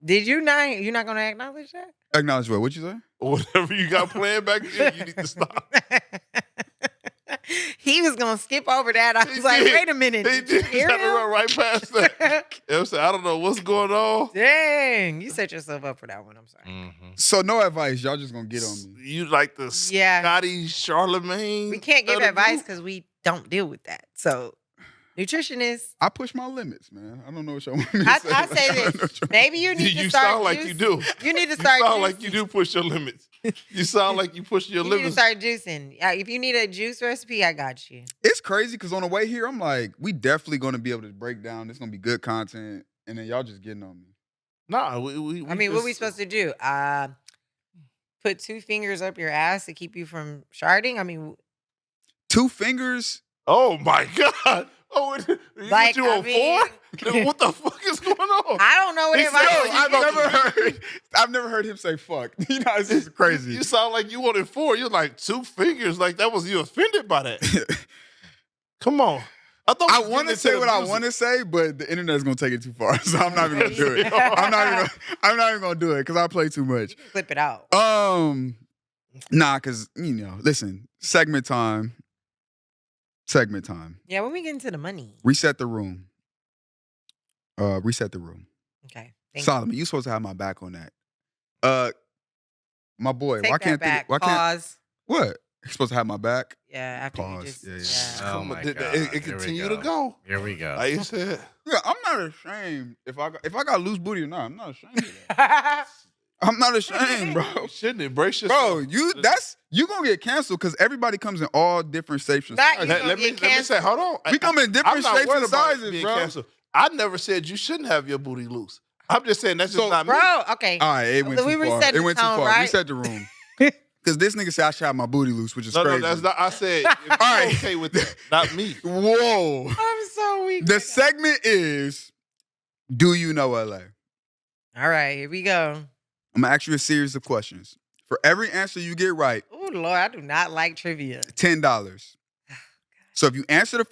S2: Did you not? You're not going to acknowledge that?
S1: Acknowledge what? What'd you say?
S3: Whatever you got playing back there, you need to stop.
S2: He was going to skip over that. I was like, wait a minute.
S3: He did. He had to run right past that. You know what I'm saying? I don't know what's going on.
S2: Dang. You set yourself up for that one. I'm sorry.
S4: Mm-hmm.
S1: So no advice. Y'all just going to get on me.
S3: You like the Scottie Charlemagne?
S2: We can't give advice because we don't deal with that. So Nutritionist.
S1: I push my limits, man. I don't know what y'all want me to say.
S2: I say this. Maybe you need to start.
S3: You sound like you do.
S2: You need to start.
S3: You sound like you do push your limits. You sound like you push your limits.
S2: You need to start juicing. If you need a juice recipe, I got you.
S1: It's crazy because on the way here, I'm like, we definitely going to be able to break down. It's going to be good content. And then y'all just getting on me.
S3: Nah,
S2: I mean, what are we supposed to do? Put 2 fingers up your ass to keep you from sharding? I mean,
S1: 2 fingers?
S3: Oh, my God. Oh,
S2: like,
S3: you on 4? What the fuck is going on?
S2: I don't know what
S1: I've never heard him say fuck. You know, it's just crazy.
S3: You sound like you wanted 4. You're like 2 fingers. Like that was you offended by that. Come on. I
S1: want to say what I want to say, but the internet is gonna take it too far, so I'm not even gonna do it. I'm not even gonna do it because I play too much.
S2: Flip it out.
S1: Nah, because listen, segment time.
S2: Yeah, when we get into the money.
S1: Reset the room. Reset the room.
S2: Okay.
S1: Solomon, you supposed to have my back on that. My boy,
S2: Take
S1: why can't
S2: back.
S1: why
S2: Pause.
S1: can't what? He's supposed to have my back?
S2: Yeah, after
S1: Pause.
S2: you just
S1: Yeah.
S4: Oh my God.
S3: It continue to go.
S4: Here we go.
S3: Like you said.
S1: Yeah, I'm not ashamed if I got loose booty or not. I'm not ashamed of that. I'm not ashamed, bro.
S3: You shouldn't embrace yourself.
S1: Bro, you gonna get canceled because everybody comes in all different shapes and
S2: Not
S1: sizes.
S2: you.
S3: Let me say, hold on.
S1: We come in different
S3: I'm not
S1: shapes
S3: worried
S1: and
S3: about
S1: sizes,
S3: being
S1: bro.
S3: canceled. I never said you shouldn't have your booty loose. I'm just saying that's just not me.
S2: Bro, okay.
S1: All right, it went too far.
S2: reset
S1: It
S2: the
S1: went too
S2: tone,
S1: far.
S2: right?
S1: Reset the room. Because this nigga said I should have my booty loose, which is
S3: No,
S1: crazy.
S3: that's not. I said, if you're
S1: right.
S3: okay with that, not me.
S1: Whoa.
S2: I'm so weak.
S1: The segment is, do you know LA?
S2: All right, here we go.
S1: I'm going to ask you a series of questions. For every answer you get right,
S2: Oh, Lord, I do not like trivia.
S1: $10. So if you answer the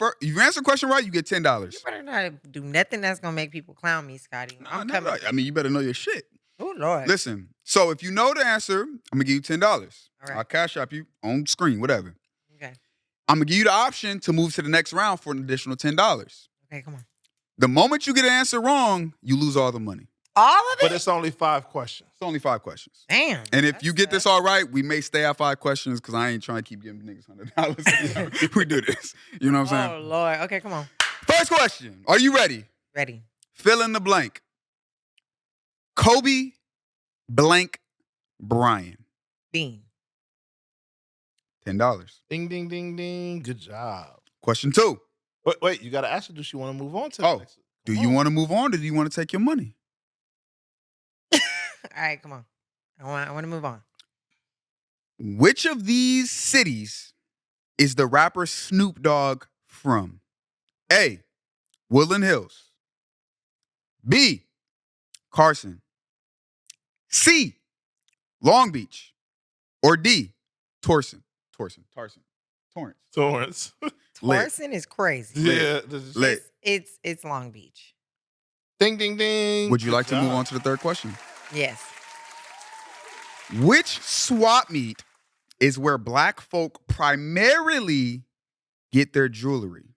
S1: question right, you get $10.
S2: You better not do nothing that's going to make people clown me, Scottie. I'm coming.
S1: Right. I mean, you better know your shit.
S2: Oh, Lord.
S1: Listen, so if you know the answer, I'm going to give you $10.
S2: All right.
S1: I'll cash app you on screen, whatever.
S2: Okay.
S1: I'm going to give you the option to move to the next round for an additional $10.
S2: Okay, come on.
S1: The moment you get an answer wrong, you lose all the money.
S2: All of it?
S3: But it's only 5 questions.
S1: It's only 5 questions.
S2: Damn.
S1: And if you get this all right, we may stay at 5 questions because I ain't trying to keep giving niggas $100. We do this. You know what I'm saying?
S2: Oh, Lord. Okay, come on.
S1: First question. Are you ready?
S2: Ready.
S1: Fill in the blank. Kobe blank Bryant.
S2: Bean.
S1: $10.
S3: Ding, ding, ding, ding. Good job.
S1: Question 2.
S3: Wait, you got to ask her, does she want to move on to the next?
S1: Do you want to move on or do you want to take your money?
S2: All right, come on. I want to move on.
S1: Which of these cities is the rapper Snoop Dogg from? A, Woodland Hills. B, Carson. C, Long Beach. Or D, Torrance.
S3: Torrance.
S2: Torrance is crazy.
S3: Yeah.
S1: Lit.
S2: It's Long Beach.
S3: Ding, ding, ding.
S1: Would you like to move on to the third question?
S2: Yes.
S1: Which swap meet is where black folk primarily get their jewelry?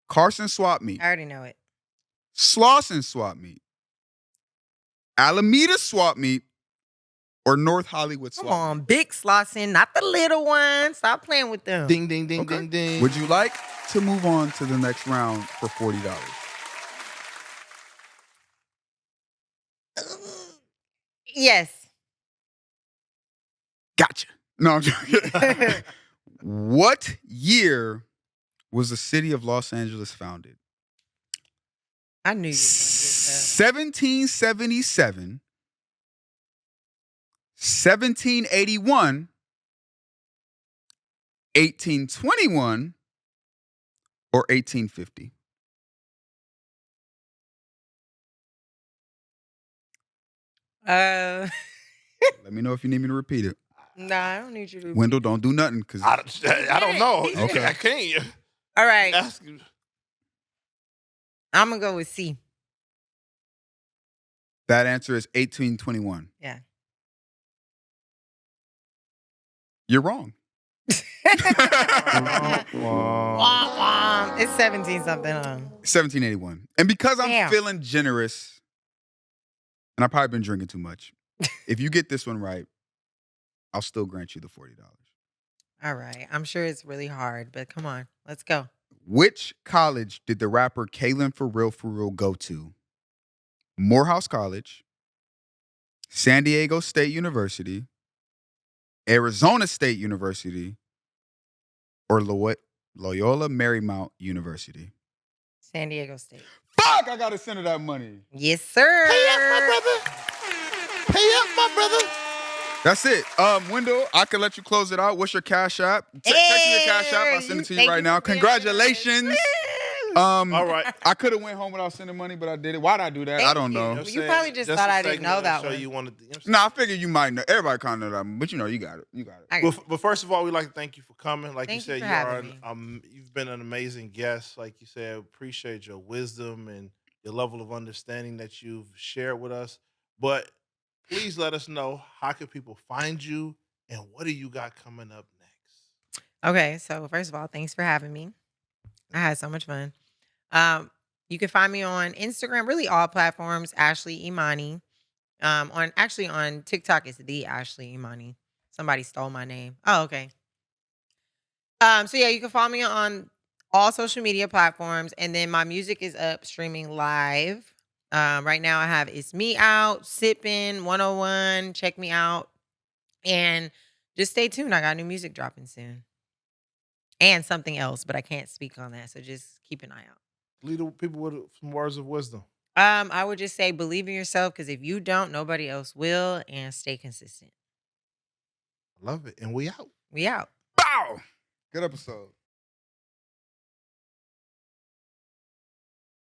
S1: Carson swap meet.
S2: I already know it.
S1: Slauson swap meet. Alameda swap meet. Or North Hollywood swap
S2: Come on, big Slauson, not the little one. Stop playing with them.
S3: Ding, ding, ding,
S1: Okay.
S3: ding, ding.
S1: Would you like to move on to the next round for $40?
S2: Yes.
S1: Gotcha. No, I'm joking. What year was the city of Los Angeles founded?
S2: I knew you were going to get
S1: 1777, 1781, 1821, or 1850?
S2: that.
S1: Let me know if you need me to repeat it.
S2: Nah, I don't need you to.
S1: Wendell, don't do nothing because
S3: I don't know.
S1: Okay.
S3: I can't.
S2: All right.
S3: Ask you.
S2: I'm going to go with C.
S1: that answer is 1821.
S2: Yeah.
S1: You're wrong.
S2: It's 17 something.
S1: 1781. And because I'm
S2: Damn.
S1: feeling generous, and I've probably been drinking too much, if you get this one right, I'll still grant you the $40.
S2: All right. I'm sure it's really hard, but come on. Let's go.
S1: Which college did the rapper Kalen For Real go to? Morehouse College, San Diego State University, Arizona State University, or Loyola Marymount University?
S2: San Diego State.
S1: Fuck, I gotta send her that money.
S2: Yes, sir.
S3: Pay up, my brother. Pay up, my brother.
S1: That's it. Wendell, I can let you close it out. What's your Cash App? Text me your Cash App. I'll send it to you right now. Congratulations.
S3: All right.
S1: I could have went home without sending money, but I did it. Why'd I do that? I don't know.
S2: You probably just thought I didn't know that one.
S1: I figured you might know. Everybody kind of know that one, but you know, you got it. You got it.
S3: But first of all, we'd like to thank you for coming. Like you said,
S2: you
S3: you've been an amazing guest. Like you said, appreciate your wisdom and your level of understanding that you've shared with us. But please let us know, how can people find you and what do you got coming up next?
S2: Okay, so first of all, thanks for having me. I had so much fun. You can find me on Instagram, really all platforms, Ashley Imani. On TikTok, it's the Ashley Imani. Somebody stole my name. Oh, okay. So yeah, you can follow me on all social media platforms, and then my music is up streaming live. Right now I have It's Me out, Sippin' 101. Check me out. And just stay tuned. I got new music dropping soon. And something else, but I can't speak on that. So just keep an eye out.
S3: Lead the people with some words of wisdom.
S2: I would just say believe in yourself, because if you don't, nobody else will, and stay consistent.
S3: Love it. And we out.
S2: We out.
S1: Bow. Good episode.